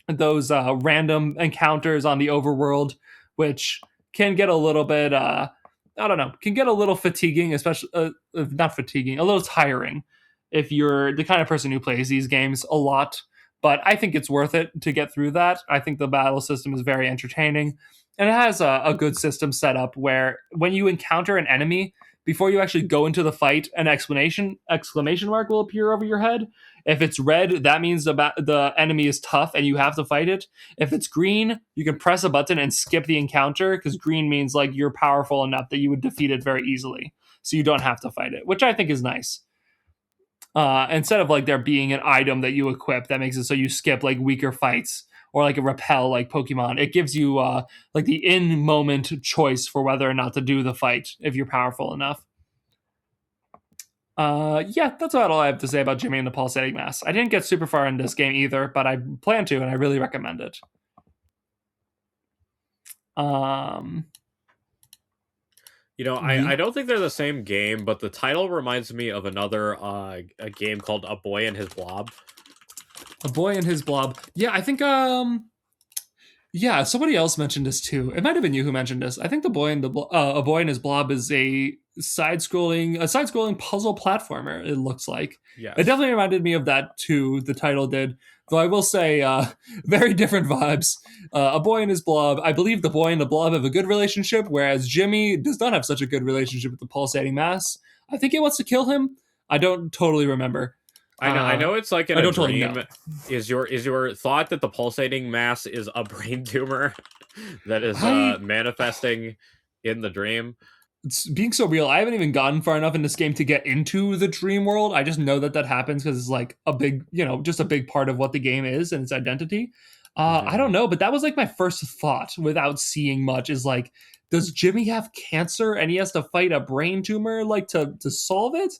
those random encounters on the overworld, which can get a little bit, I don't know, can get a little fatiguing, especially, not fatiguing, a little tiring if you're the kind of person who plays these games a lot. But I think it's worth it to get through that. I think the battle system is very entertaining. And it has a good system set up where when you encounter an enemy, before you actually go into the fight, an exclamation mark will appear over your head. If it's red, that means the enemy is tough and you have to fight it. If it's green, you can press a button and skip the encounter because green means like you're powerful enough that you would defeat it very easily. So you don't have to fight it, which I think is nice. Instead of like there being an item that you equip that makes it so you skip like weaker fights or like a repel like Pokemon, it gives you like the in moment choice for whether or not to do the fight if you're powerful enough. Yeah, that's about all I have to say about Jimmy and the Pulsating Mass. I didn't get super far in this game either, but I plan to, and I really recommend it. You know, I don't think they're the same game, but the title reminds me of another a game called A Boy and His Blob. A Boy and His Blob. Yeah, I think yeah, somebody else mentioned this too. It might have been you who mentioned this. I think A Boy and His Blob is a side-scrolling puzzle platformer. It looks like. Yeah, it definitely reminded me of that too. The title did, though. I will say, very different vibes. A Boy and His Blob. I believe the boy and the blob have a good relationship, whereas Jimmy does not have such a good relationship with the Pulsating Mass. I think it wants to kill him. I don't totally remember. I know it's like in a dream. Totally know. Is your thought that the Pulsating Mass is a brain tumor that is manifesting in the dream? It's being so real. I haven't even gotten far enough in this game to get into the dream world. I just know that happens because it's like a big, just a big part of what the game is and its identity. I don't know, but that was like my first thought without seeing much is like, does Jimmy have cancer and he has to fight a brain tumor like to solve it?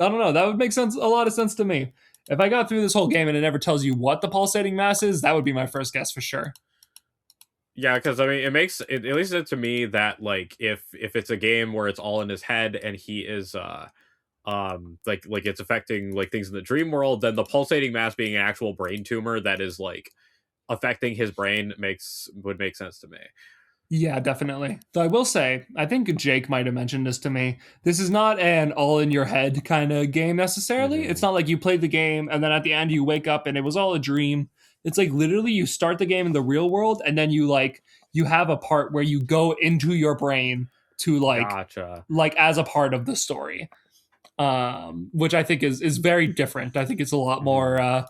I don't know. That would make a lot of sense to me. If I got through this whole game and it never tells you what the Pulsating Mass is, that would be my first guess for sure. Yeah, because I mean, it makes it, at least to me that like if it's a game where it's all in his head and he is like it's affecting like things in the dream world, then the Pulsating Mass being an actual brain tumor that is like affecting his brain would make sense to me. Yeah, definitely. Though I will say, I think Jake might have mentioned this to me. This is not an all in your head kind of game necessarily. It's Hmm. not like you played the game and then at the end you wake up and it was all a dream. It's like literally you start the game in the real world and then you have a part where you go into your brain to Gotcha. like as a part of the story. Which I think is very different. I think it's a lot Hmm. more a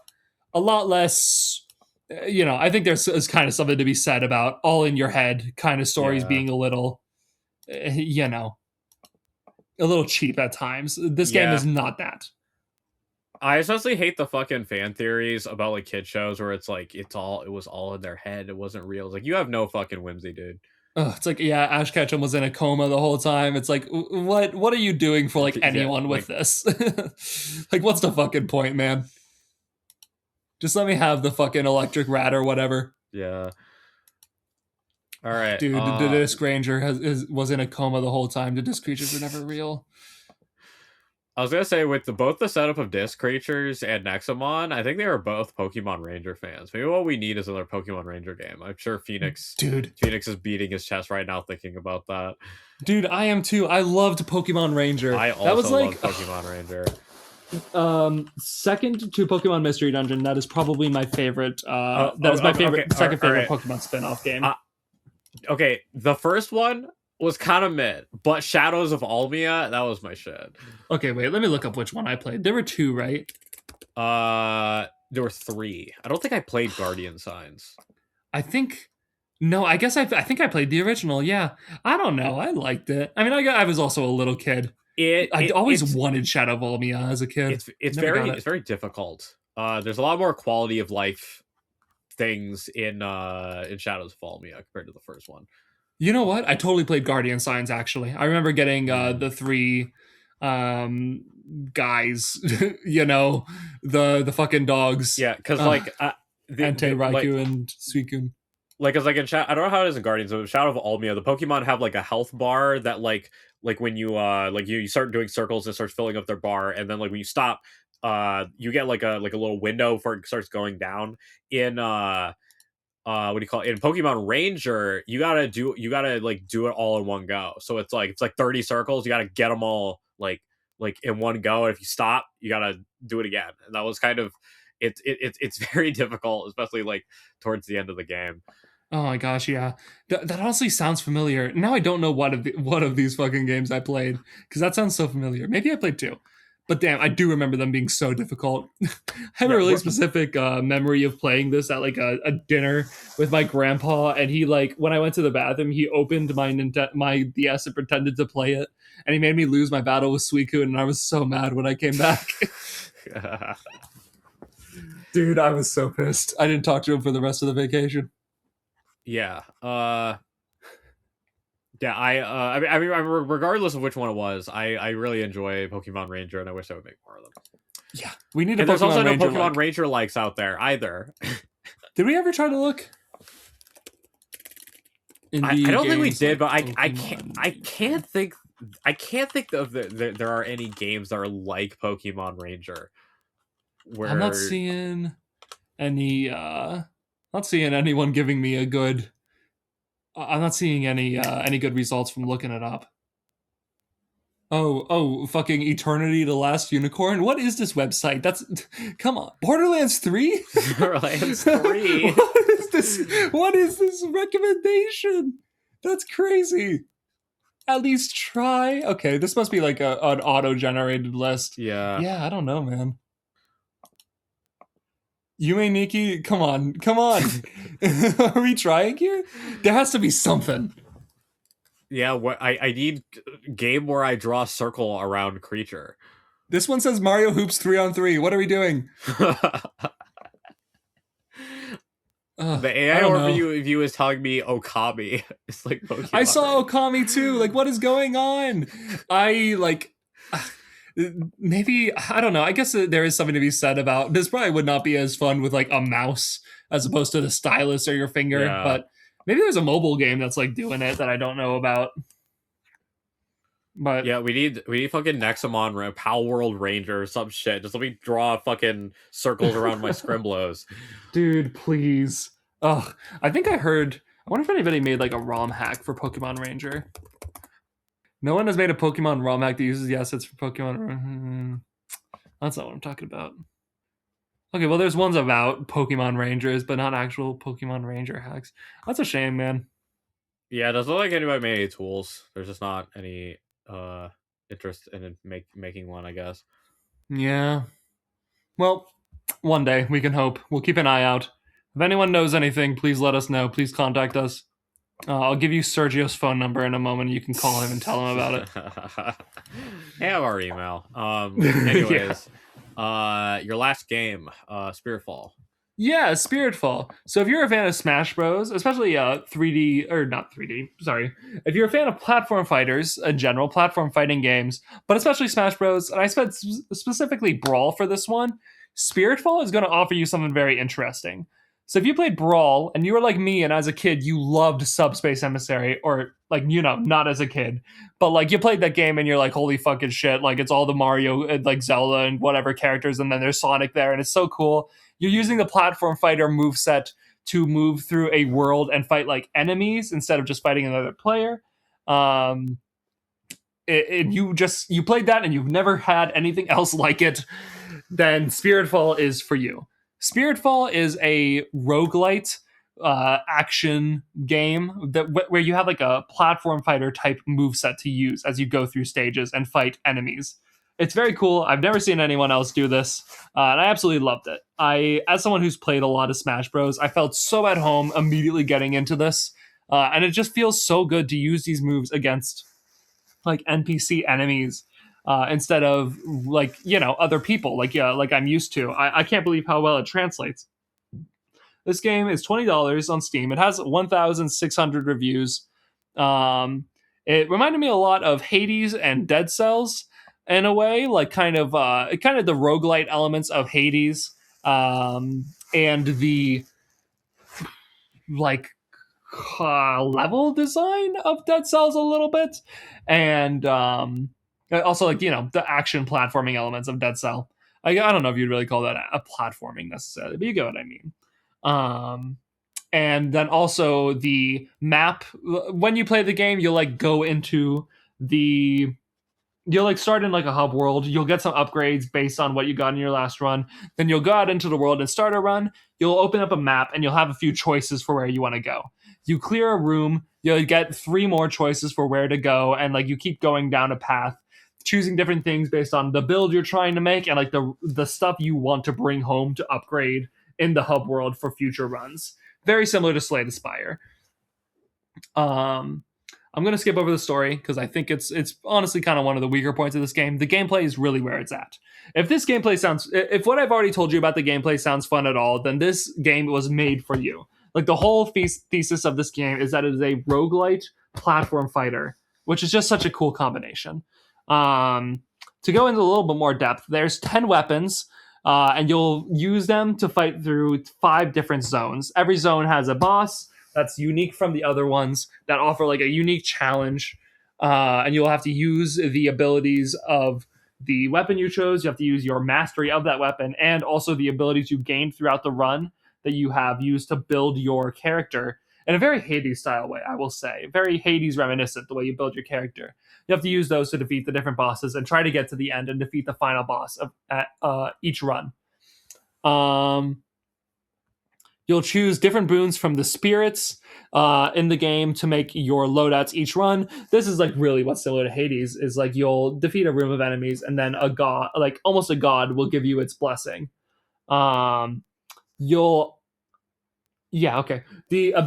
lot less I think there's kind of something to be said about all in your head kind of stories Yeah. being a little a little cheap at times. This game Yeah. is not that. I especially hate the fucking fan theories about like kid shows where it's like it was all in their head. It wasn't real. It's like you have no fucking whimsy, dude. Ugh, it's like, yeah, Ash Ketchum was in a coma the whole time. It's like, what are you doing for like Yeah, anyone with like this? Like, what's the fucking point, man? Just let me have the fucking electric rat or whatever. yeah. All right. Dude, the disc ranger was in a coma the whole time. The disc creatures were never real. I was gonna say with both the setup of Disc Creatures and Nexamon, I think they were both Pokemon Ranger fans. Maybe what we need is another Pokemon Ranger game. I'm sure Phoenix Dude, is beating his chest right now thinking about that. dude, I am too. I loved Pokemon Ranger. I That was also like love Pokemon Ranger. second to Pokemon Mystery Dungeon. That is probably my favorite. That is my favorite, okay, second favorite alright. Pokemon spin-off game. Okay, the first one was kind of mid, but Shadows of Almia, that was my shit. Okay, wait, let me look up which one I played. There were two, right? There were three. I don't think I played Guardian Signs. I think. No, I guess I think I played the original. Yeah, I don't know. I liked it. I mean, I was also a little kid. I always wanted Shadow of Almia as a kid. It's Never got it. very difficult. There's a lot more quality of life things in Shadows of Almia compared to the first one. You know what? I totally played Guardian Signs. Actually, I remember getting the three guys. The fucking dogs. Yeah, because Entei, Raikou, like, and Suicune. like, cause like in I don't know how it is in Guardians, but Shadow of Almia, the Pokemon have like a health bar that like when you you start doing circles, it starts filling up their bar, and then like when you stop, you get like a little window before it starts going down. In what do you call it? In Pokemon Ranger, you gotta do it all in one go. So it's like 30 circles. You gotta get them all like in one go. And if you stop, you gotta do it again. And that was kind of it's very difficult, especially like towards the end of the game. Oh my gosh, yeah. That honestly sounds familiar. Now I don't know what of these fucking games I played because that sounds so familiar. Maybe I played two, but damn, I do remember them being so difficult. I have a really specific memory of playing this at like a dinner with my grandpa, and he like when I went to the bathroom, he opened my DS and pretended to play it, and he made me lose my battle with Suicune, and I was so mad when I came back. Dude, I was so pissed. I didn't talk to him for the rest of the vacation. Yeah. Yeah, I mean, regardless of which one it was, I really enjoy Pokemon Ranger, and I wish I would make more of them. Yeah, we need a And Pokemon there's also no Ranger Pokemon Ranger likes out there either. Did we ever try to look? I don't think we did, but I Pokemon. can't think of there are any games that are like Pokemon Ranger. Where I'm not seeing any. Not seeing anyone giving me a good. I'm not seeing any good results from looking it up. Oh, fucking Eternity: The Last Unicorn. What is this website? That's come on, Borderlands 3. Borderlands 3. What is this recommendation? That's crazy. At least try. Okay, this must be like an auto-generated list. Yeah. Yeah, I don't know, man. Yume Nikki, come on. Are we trying here? There has to be something. Yeah, what I need game where I draw a circle around creature. This one says Mario Hoops 3-on-3. What are we doing? The AI overview is telling me Okami. It's like Pokemon. I saw Okami too. Like, what is going on? Maybe, I don't know. I guess there is something to be said about this. Probably would not be as fun with like a mouse as opposed to the stylus or your finger. Yeah. But maybe there's a mobile game that's like doing it that I don't know about. But yeah, we need fucking Nexamon, Power World Ranger, or some shit. Just let me draw fucking circles around my Scrimblows. dude, please. Oh, I think I heard I wonder if anybody made like a ROM hack for Pokemon Ranger. No one has made a Pokemon ROM hack that uses the assets for Pokemon. That's not what I'm talking about. Okay, well, there's ones about Pokemon Rangers, but not actual Pokemon Ranger hacks. That's a shame, man. Yeah, it doesn't look like anybody made any tools. There's just not any interest in making one, I guess. Yeah. Well, one day we can hope. We'll keep an eye out. If anyone knows anything, please let us know. Please contact us. I'll give you Sergio's phone number in a moment. You can call him and tell him about it. I have our email. Anyways, your last game, Spiritfall. Yeah, Spiritfall. So if you're a fan of Smash Bros, especially 3D, or not 3D, sorry. If you're a fan of platform fighters, general platform fighting games, but especially Smash Bros, and I spent specifically Brawl for this one, Spiritfall is going to offer you something very interesting. So if you played Brawl, and you were like me, and as a kid, you loved Subspace Emissary, or like, not as a kid, but like you played that game and you're like, holy fucking shit, like it's all the Mario, and like Zelda and whatever characters, and then there's Sonic there, and it's so cool. You're using the platform fighter moveset to move through a world and fight like enemies instead of just fighting another player. You played that and you've never had anything else like it, then Spiritfall is for you. Spiritfall is a roguelite action game where you have like a platform fighter type moveset to use as you go through stages and fight enemies. It's very cool. I've never seen anyone else do this, and I absolutely loved it. As someone who's played a lot of Smash Bros, I felt so at home immediately getting into this, and it just feels so good to use these moves against like NPC enemies instead of like other people like I'm used to. I can't believe how well it translates. This game is $20 on Steam. It has 1,600 reviews. It reminded me a lot of Hades and Dead Cells. In a way, like kind of the roguelite elements of Hades, and the like level design of Dead Cells a little bit, and also like the action platforming elements of Dead Cell. I don't know if you'd really call that a platforming necessarily, but you get what I mean. And then also the map. When you play the game, you'll like go into the. You'll like start in like a hub world. You'll get some upgrades based on what you got in your last run. Then you'll go out into the world and start a run. You'll open up a map and you'll have a few choices for where you want to go. You clear a room, you'll get 3 more choices for where to go, and like you keep going down a path, choosing different things based on the build you're trying to make and like the stuff you want to bring home to upgrade in the hub world for future runs. Very similar to Slay the Spire. I'm going to skip over the story because I think it's honestly kind of one of the weaker points of this game. The gameplay is really where it's at. If what I've already told you about the gameplay sounds fun at all, then this game was made for you. Like the whole thesis of this game is that it is a roguelite platform fighter, which is just such a cool combination. To go into a little bit more depth, there's 10 weapons, and you'll use them to fight through 5 different zones. Every zone has a boss that's unique from the other ones that offer like a unique challenge. And you'll have to use the abilities of the weapon you chose. You have to use your mastery of that weapon and also the abilities you gained throughout the run that you have used to build your character in a very Hades style way, I will say. Very Hades reminiscent, the way you build your character. You have to use those to defeat the different bosses and try to get to the end and defeat the final boss of each run. You'll choose different boons from the spirits in the game to make your loadouts each run. This is like really what's similar to Hades, is like you'll defeat a room of enemies and then a god, like almost a god, will give you its blessing. A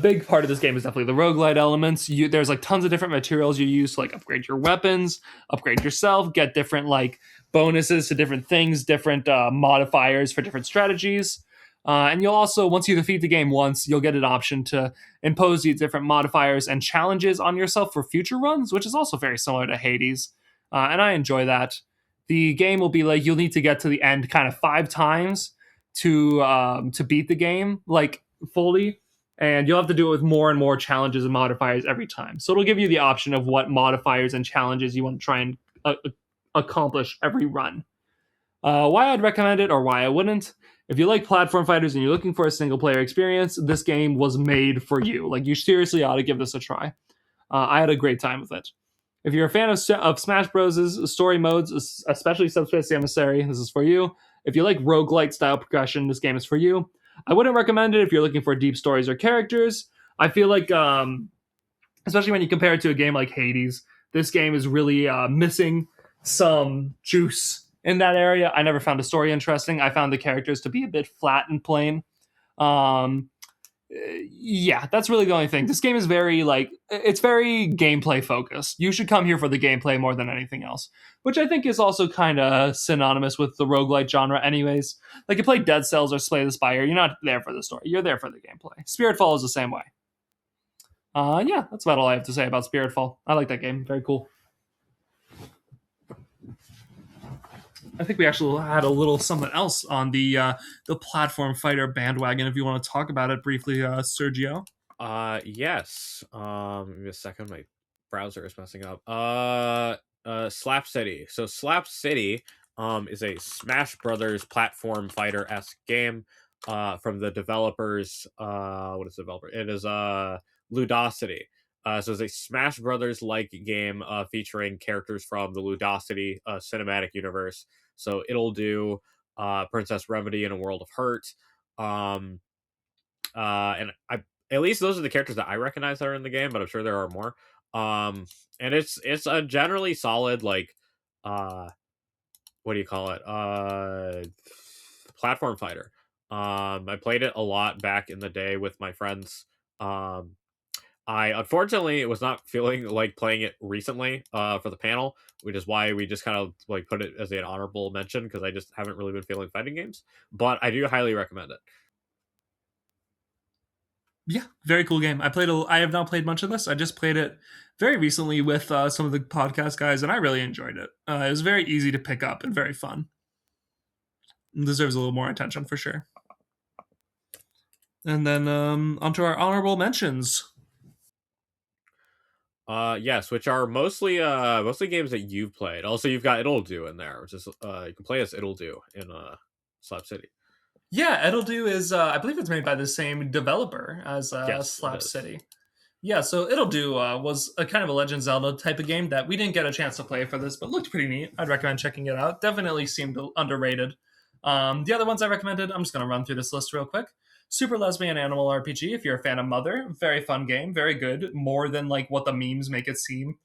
big part of this game is definitely the roguelite elements. There's like tons of different materials you use to like upgrade your weapons, upgrade yourself, get different like bonuses to different things, different modifiers for different strategies. And you'll also, once you defeat the game once, you'll get an option to impose these different modifiers and challenges on yourself for future runs, which is also very similar to Hades. And I enjoy that. The game will be like, you'll need to get to the end kind of 5 times to beat the game, like fully. And you'll have to do it with more and more challenges and modifiers every time. So it'll give you the option of what modifiers and challenges you want to try and accomplish every run. Why I'd recommend it or why I wouldn't. If you like platform fighters and you're looking for a single player experience, this game was made for you. Like, you seriously ought to give this a try. I had a great time with it. If you're a fan of Smash Bros.'s story modes, especially Subspace Emissary, this is for you. If you like roguelite style progression, this game is for you. I wouldn't recommend it if you're looking for deep stories or characters. I feel like, especially when you compare it to a game like Hades, this game is really missing some juice in that area. I never found the story interesting. I found the characters to be a bit flat and plain. Yeah, that's really the only thing. This game is very it's very gameplay focused. You should come here for the gameplay more than anything else, which I think is also kind of synonymous with the roguelite genre anyways. Like, you play Dead Cells or Slay the Spire, you're not there for the story, you're there for the gameplay. Spiritfall is the same way. Yeah, that's about all I have to say about Spiritfall. I like that game, very cool. I think we actually had a little something else on the platform fighter bandwagon. If you want to talk about it briefly, Sergio. Yes. Give me a second. My browser is messing up. Slap City. So Slap City is a Smash Brothers platform fighter-esque game from the developers. What is the developer? It is Ludosity. So it's a Smash Brothers like game featuring characters from the Ludosity cinematic universe. So it'll do Princess Remedy in a World of Hurt. And at least those are the characters that I recognize that are in the game, but I'm sure there are more. And it's a generally solid, like, what do you call it? Platform fighter. I played it a lot back in the day with my friends. I unfortunately was not feeling like playing it recently for the panel, which is why we just kind of like put it as an honorable mention, because I just haven't really been feeling fighting games. But I do highly recommend it. Yeah, very cool game. I have not played much of this. I just played it very recently with some of the podcast guys, and I really enjoyed it. It was very easy to pick up and very fun. It deserves a little more attention for sure. And then onto our honorable mentions. Yes, which are mostly games that you've played. Also, you've got It'll Do in there, which is you can play as It'll Do in Slap City. Yeah, It'll Do is I believe it's made by the same developer as Yes, Slap City. Yeah, so It'll Do was a kind of a Legend of Zelda type of game that we didn't get a chance to play for this, but looked pretty neat. I'd recommend checking it out. Definitely seemed underrated. The other ones I recommended, I'm just going to run through this list real quick. Super Lesbian Animal RPG, if you're a fan of Mother. Very fun game, very good. More than like what the memes make it seem.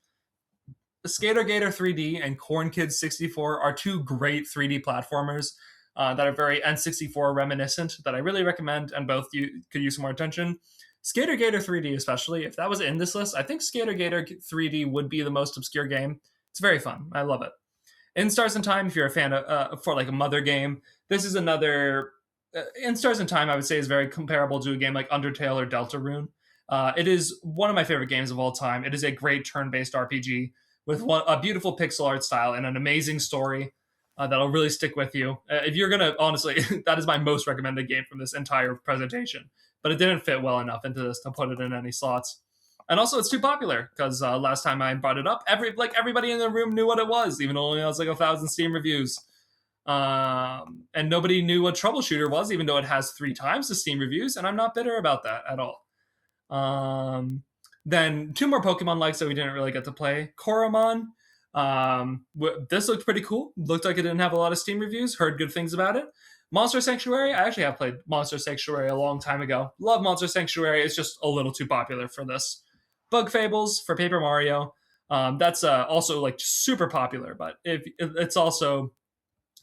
Skater Gator 3D and Corn Kids 64 are two great 3D platformers that are very N64 reminiscent that I really recommend, and both you could use some more attention. Skater Gator 3D especially, if that was in this list, I think Skater Gator 3D would be the most obscure game. It's very fun. I love it. In Stars in Time, if you're a fan of for like a Mother game, this is another. In Stars in Time, I would say is very comparable to a game like Undertale or Deltarune. It is one of my favorite games of all time. It is a great turn-based RPG with a beautiful pixel art style and an amazing story that'll really stick with you. If you're gonna, honestly, that is my most recommended game from this entire presentation. But it didn't fit well enough into this to put it in any slots. And also, it's too popular because last time I brought it up, everybody in the room knew what it was, even though it has like 1,000 Steam reviews. And nobody knew what Troubleshooter was, even though it has 3 times the Steam reviews, and I'm not bitter about that at all. Then 2 more Pokemon likes that we didn't really get to play. Koromon. This looked pretty cool. Looked like it didn't have a lot of Steam reviews. Heard good things about it. Monster Sanctuary. I actually have played Monster Sanctuary a long time ago. Love Monster Sanctuary. It's just a little too popular for this. Bug Fables for Paper Mario. That's also like super popular, but it's also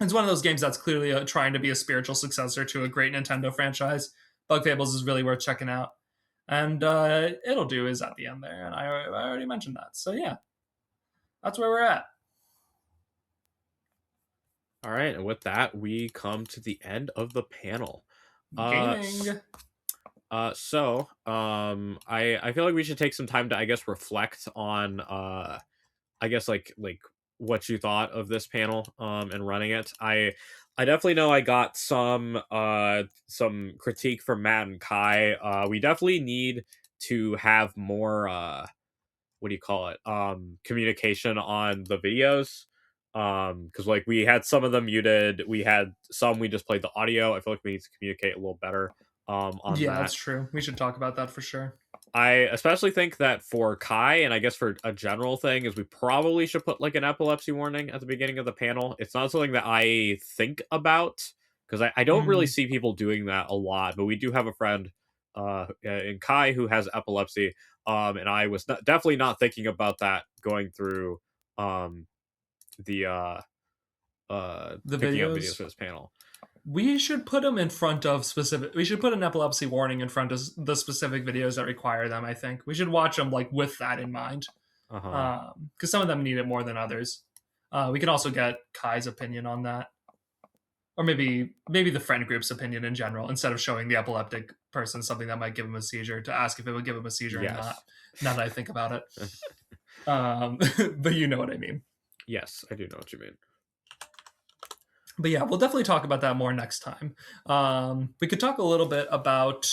it's one of those games that's clearly trying to be a spiritual successor to a great Nintendo franchise. Bug Fables is really worth checking out. And It'll Do is at the end there, and I already mentioned that. So yeah, that's where we're at. All right, and with that, we come to the end of the panel. Gaming. I feel like we should take some time to, I guess, reflect on, I guess, like what you thought of this panel, and running it. I definitely know I got some critique from Matt and Kai. We definitely need to have more, what do you call it? Communication on the videos. Because like we had some of them muted, we had some we just played the audio. I feel like we need to communicate a little better on Yeah, that. that's true. We should talk about that for sure. I especially think that for Kai, and I guess for a general thing, is we probably should put like an epilepsy warning at the beginning of the panel. It's not something that I think about because I don't really see people doing that a lot, but we do have a friend in Kai who has epilepsy, and I was definitely not thinking about that going through the The picking up videos videos. for this panel. We should put them in front of specific. We should put an epilepsy warning in front of the specific videos that require them. I think we should watch them like with that in mind, because some of them need it more than others. We can also get Kai's opinion on that, or maybe the friend group's opinion in general, instead of showing the epileptic person something that might give him a seizure, to ask if it would give him a seizure or not. Now that I think about it, but you know what I mean. Yes, I do know what you mean. But yeah, we'll definitely talk about that more next time. We could talk a little bit about.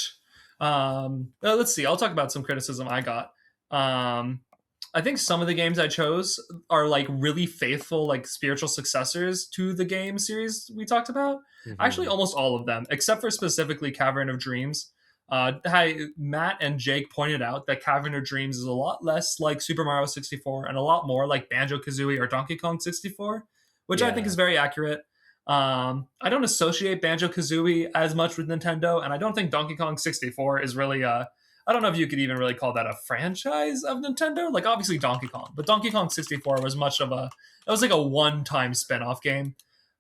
Let's see. I'll talk about some criticism I got. I think some of the games I chose are like really faithful, like spiritual successors to the game series we talked about. Actually, almost all of them, except for specifically Cavern of Dreams. Matt and Jake pointed out that Cavern of Dreams is a lot less like Super Mario 64 and a lot more like Banjo-Kazooie or Donkey Kong 64, which I think is very accurate. I don't associate Banjo-Kazooie as much with Nintendo, and I don't think Donkey Kong 64 is really I don't know if you could even really call that a franchise of Nintendo. Like, obviously Donkey Kong, but Donkey Kong 64 was much of it was like a one-time spin-off game.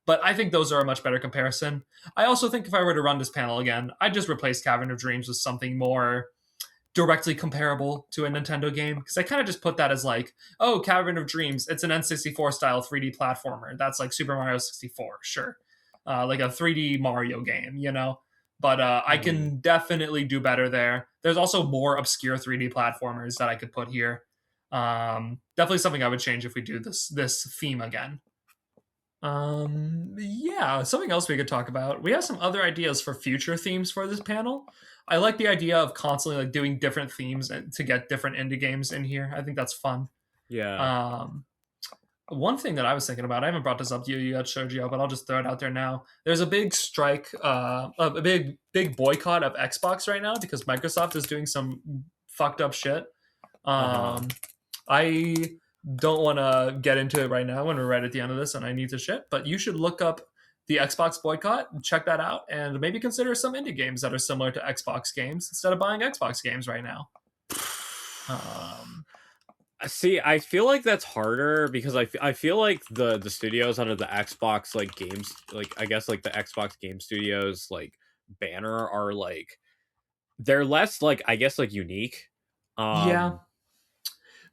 But I think those are a much better comparison. I also think if I were to run this panel again, I'd just replace Cavern of Dreams with something more directly comparable to a Nintendo game, because I kind of just put that as like, oh, Cavern of Dreams, it's an N64 style 3D platformer. That's like Super Mario 64, sure. Like a 3D Mario game, you know? But I can definitely do better there. There's also more obscure 3D platformers that I could put here. Definitely something I would change if we do this theme again. Yeah, something else we could talk about. We have some other ideas for future themes for this panel. I like the idea of constantly like doing different themes and to get different indie games in here. I think that's fun. Yeah. One thing that I was thinking about, I haven't brought this up to you yet, Sergio, but I'll just throw it out there now. There's a big strike, a big boycott of Xbox right now because Microsoft is doing some fucked up shit. I don't want to get into it right now when we're right at the end of this and I need to shit, but you should look up the Xbox boycott, check that out, and maybe consider some indie games that are similar to Xbox games instead of buying Xbox games right now. See, I feel like that's harder because I feel like the studios under the Xbox like games, like I guess like the Xbox Game Studios like banner are like they're less like I guess like unique. Yeah.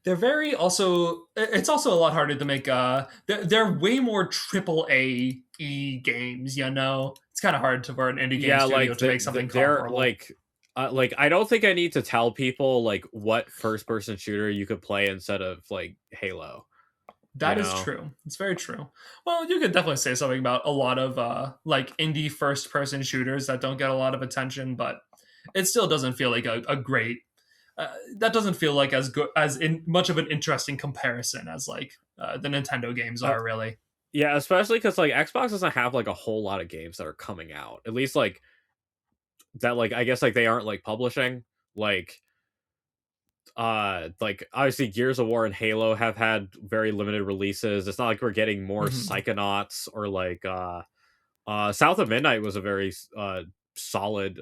They're very also. It's also a lot harder to make. They're way more AAA games. You know, it's kind of hard for an indie game studio to make something comparable. Like I don't think I need to tell people like what first person shooter you could play instead of like Halo. That is true. It's very true. Well, you could definitely say something about a lot of like indie first person shooters that don't get a lot of attention, but it still doesn't feel like a great. That doesn't feel like as good as in much of an interesting comparison as like the Nintendo games are really. Yeah, especially because like Xbox doesn't have like a whole lot of games that are coming out. At least like that. Like I guess like they aren't like publishing like obviously Gears of War and Halo have had very limited releases. It's not like we're getting more Psychonauts or like South of Midnight was a very solid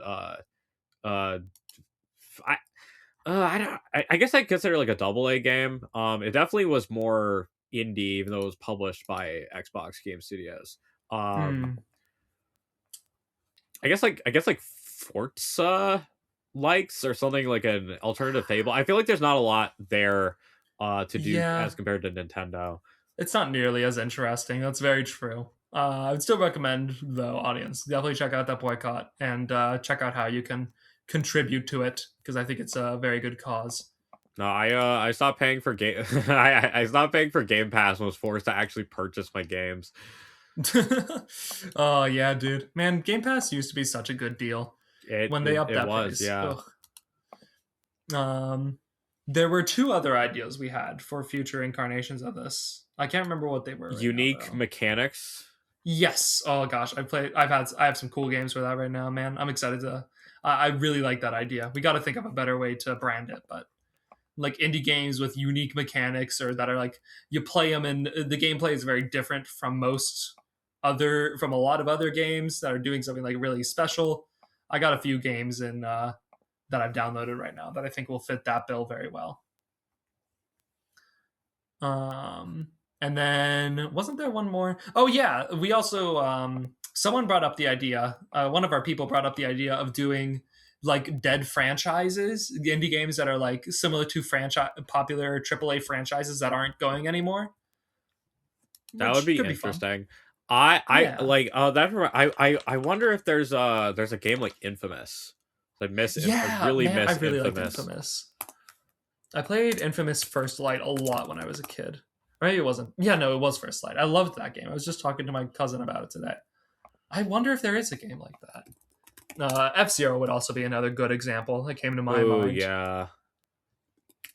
I guess I consider it like a AA game. It definitely was more indie, even though it was published by Xbox Game Studios. I guess like Forza likes or something like an alternative Fable. I feel like there's not a lot there to do as compared to Nintendo. It's not nearly as interesting. That's very true. I would still recommend the audience definitely check out that boycott and check out how you can contribute to it because I think it's a very good cause. No, I stopped paying for game. I stopped paying for Game Pass and was forced to actually purchase my games. Oh yeah, dude, man, Game Pass used to be such a good deal when they upped that price. Yeah. There were two other ideas we had for future incarnations of this. I can't remember what they were. Unique mechanics. Yes. Oh gosh, I have some cool games for that right now, man. I'm excited to. I really like that idea. We got to think of a better way to brand it, but like indie games with unique mechanics, or that are like you play them and the gameplay is very different from a lot of other games that are doing something like really special. I got a few games in that I've downloaded right now that I think will fit that bill very well. And then wasn't there one more? Oh yeah, we also someone brought up the idea. One of our people brought up the idea of doing like dead franchises, indie games that are like similar to popular AAA franchises that aren't going anymore. That would be interesting. I like that. I wonder if there's a game like Infamous. I really miss Infamous. Liked Infamous. I played Infamous First Light a lot when I was a kid. Right? It wasn't. Yeah, no, it was First Light. I loved that game. I was just talking to my cousin about it today. I wonder if there is a game like that. F-Zero would also be another good example that came to my mind. Oh, yeah.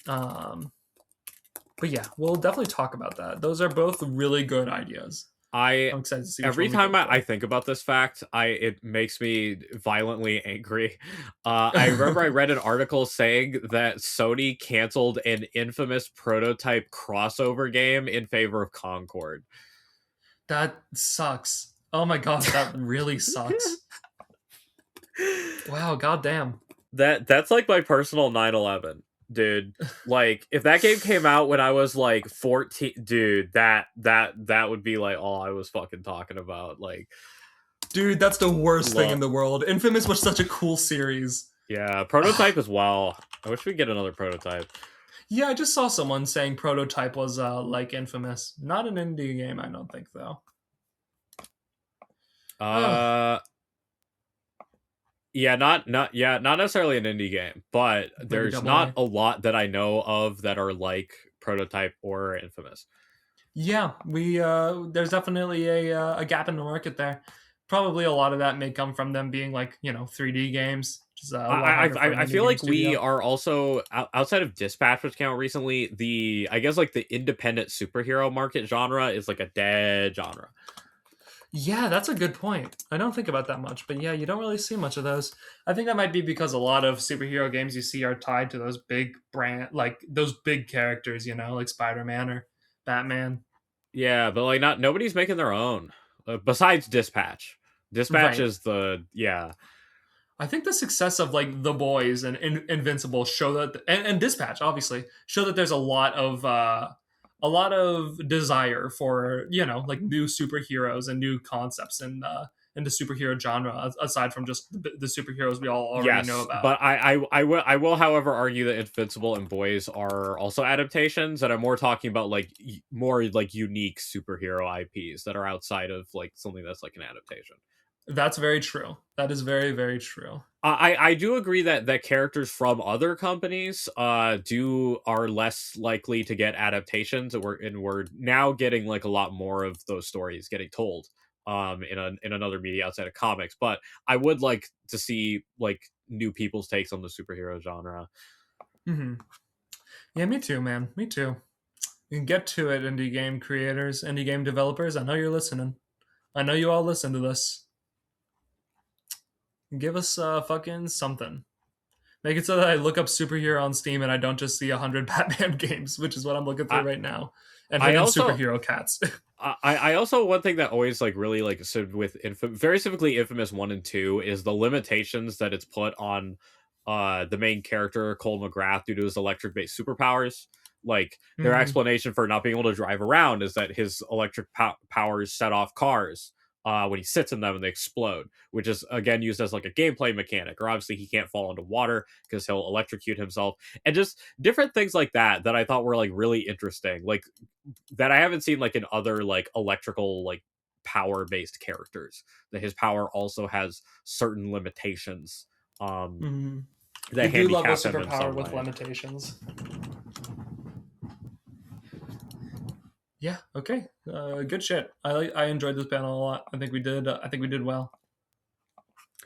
But yeah, we'll definitely talk about that. Those are both really good ideas. I'm excited to see. Every time I think about this fact, it makes me violently angry. I remember I read an article saying that Sony canceled an Infamous prototype crossover game in favor of Concord. That sucks. Oh my god, that really sucks. Wow, goddamn. That's like my personal 9/11. Dude, like if that game came out when I was like 14, dude, that would be like all I was fucking talking about. Like, dude, that's the worst thing in the world. Infamous was such a cool series. Yeah, Prototype as well. I wish we'd get another Prototype. Yeah, I just saw someone saying Prototype was like Infamous. Not an indie game, I don't think, though. Yeah, not necessarily an indie game, but there's not a lot that I know of that are like Prototype or Infamous. Yeah, there's definitely a gap in the market there. Probably a lot of that may come from them being like 3D games. I feel like we are also outside of Dispatch, which came out recently. I guess like the independent superhero market genre is like a dead genre. Yeah, that's a good point. I don't think about that much, but yeah, you don't really see much of those. I think that might be because a lot of superhero games you see are tied to those big like those big characters, like Spider-Man or Batman. Yeah, but like nobody's making their own besides Dispatch. Dispatch is I think the success of like The Boys and Invincible show that, and Dispatch obviously show that there's a lot of desire for like new superheroes and new concepts in the superhero genre, aside from just the superheroes we all already know about. But I will however argue that Invincible and Boys are also adaptations, and I'm more talking about like more like unique superhero IPs that are outside of like something that's like an adaptation. That's very true. That is very, very true. I do agree that characters from other companies are less likely to get adaptations, and we're now getting like a lot more of those stories getting told in another media outside of comics. But I would like to see like new people's takes on the superhero genre. Mm-hmm. Yeah, me too, man. Me too. You can get to it, indie game creators, indie game developers. I know you're listening. I know you all listen to this. Give us fucking something. Make it so that I look up superhero on Steam and I don't just see 100 Batman games, which is what I'm looking through right now. And superhero cats. I also, one thing that always like really like with very specifically Infamous 1 and 2 is the limitations that it's put on the main character Cole McGrath due to his electric based superpowers. Like their explanation for not being able to drive around is that his electric powers set off cars when he sits in them and they explode, which is again used as like a gameplay mechanic. Or obviously he can't fall into water because he'll electrocute himself, and just different things like that I thought were like really interesting, like that I haven't seen like in other like electrical like power based characters, that his power also has certain limitations that you do love a superpower with limitations. Yeah. Okay. Good shit. I enjoyed this panel a lot. I think we did well.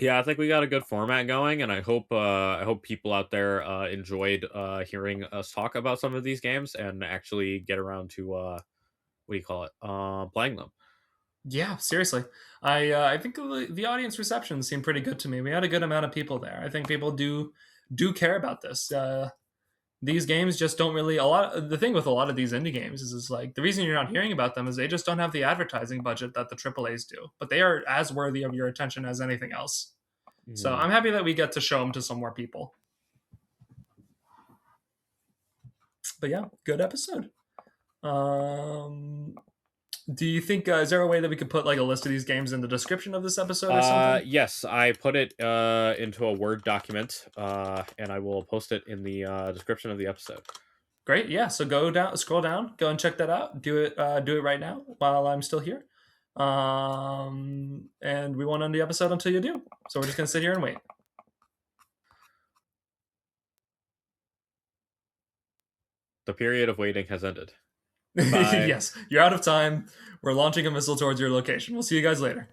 Yeah, I think we got a good format going, and I hope people out there enjoyed hearing us talk about some of these games and actually get around to what do you call it? Playing them. Yeah, seriously. I think the audience reception seemed pretty good to me. We had a good amount of people there. I think people do care about this. These games just don't really the thing with a lot of these indie games is like the reason you're not hearing about them is they just don't have the advertising budget that the AAAs do. But they are as worthy of your attention as anything else. So I'm happy that we get to show them to some more people. But yeah, good episode. Do you think is there a way that we could put like a list of these games in the description of this episode or something? Yes, I put it into a Word document, and I will post it in the description of the episode. Great, yeah. So scroll down, go and check that out. Do it right now while I'm still here. And we won't end the episode until you do. So we're just gonna sit here and wait. The period of waiting has ended. Yes, you're out of time. We're launching a missile towards your location. We'll see you guys later.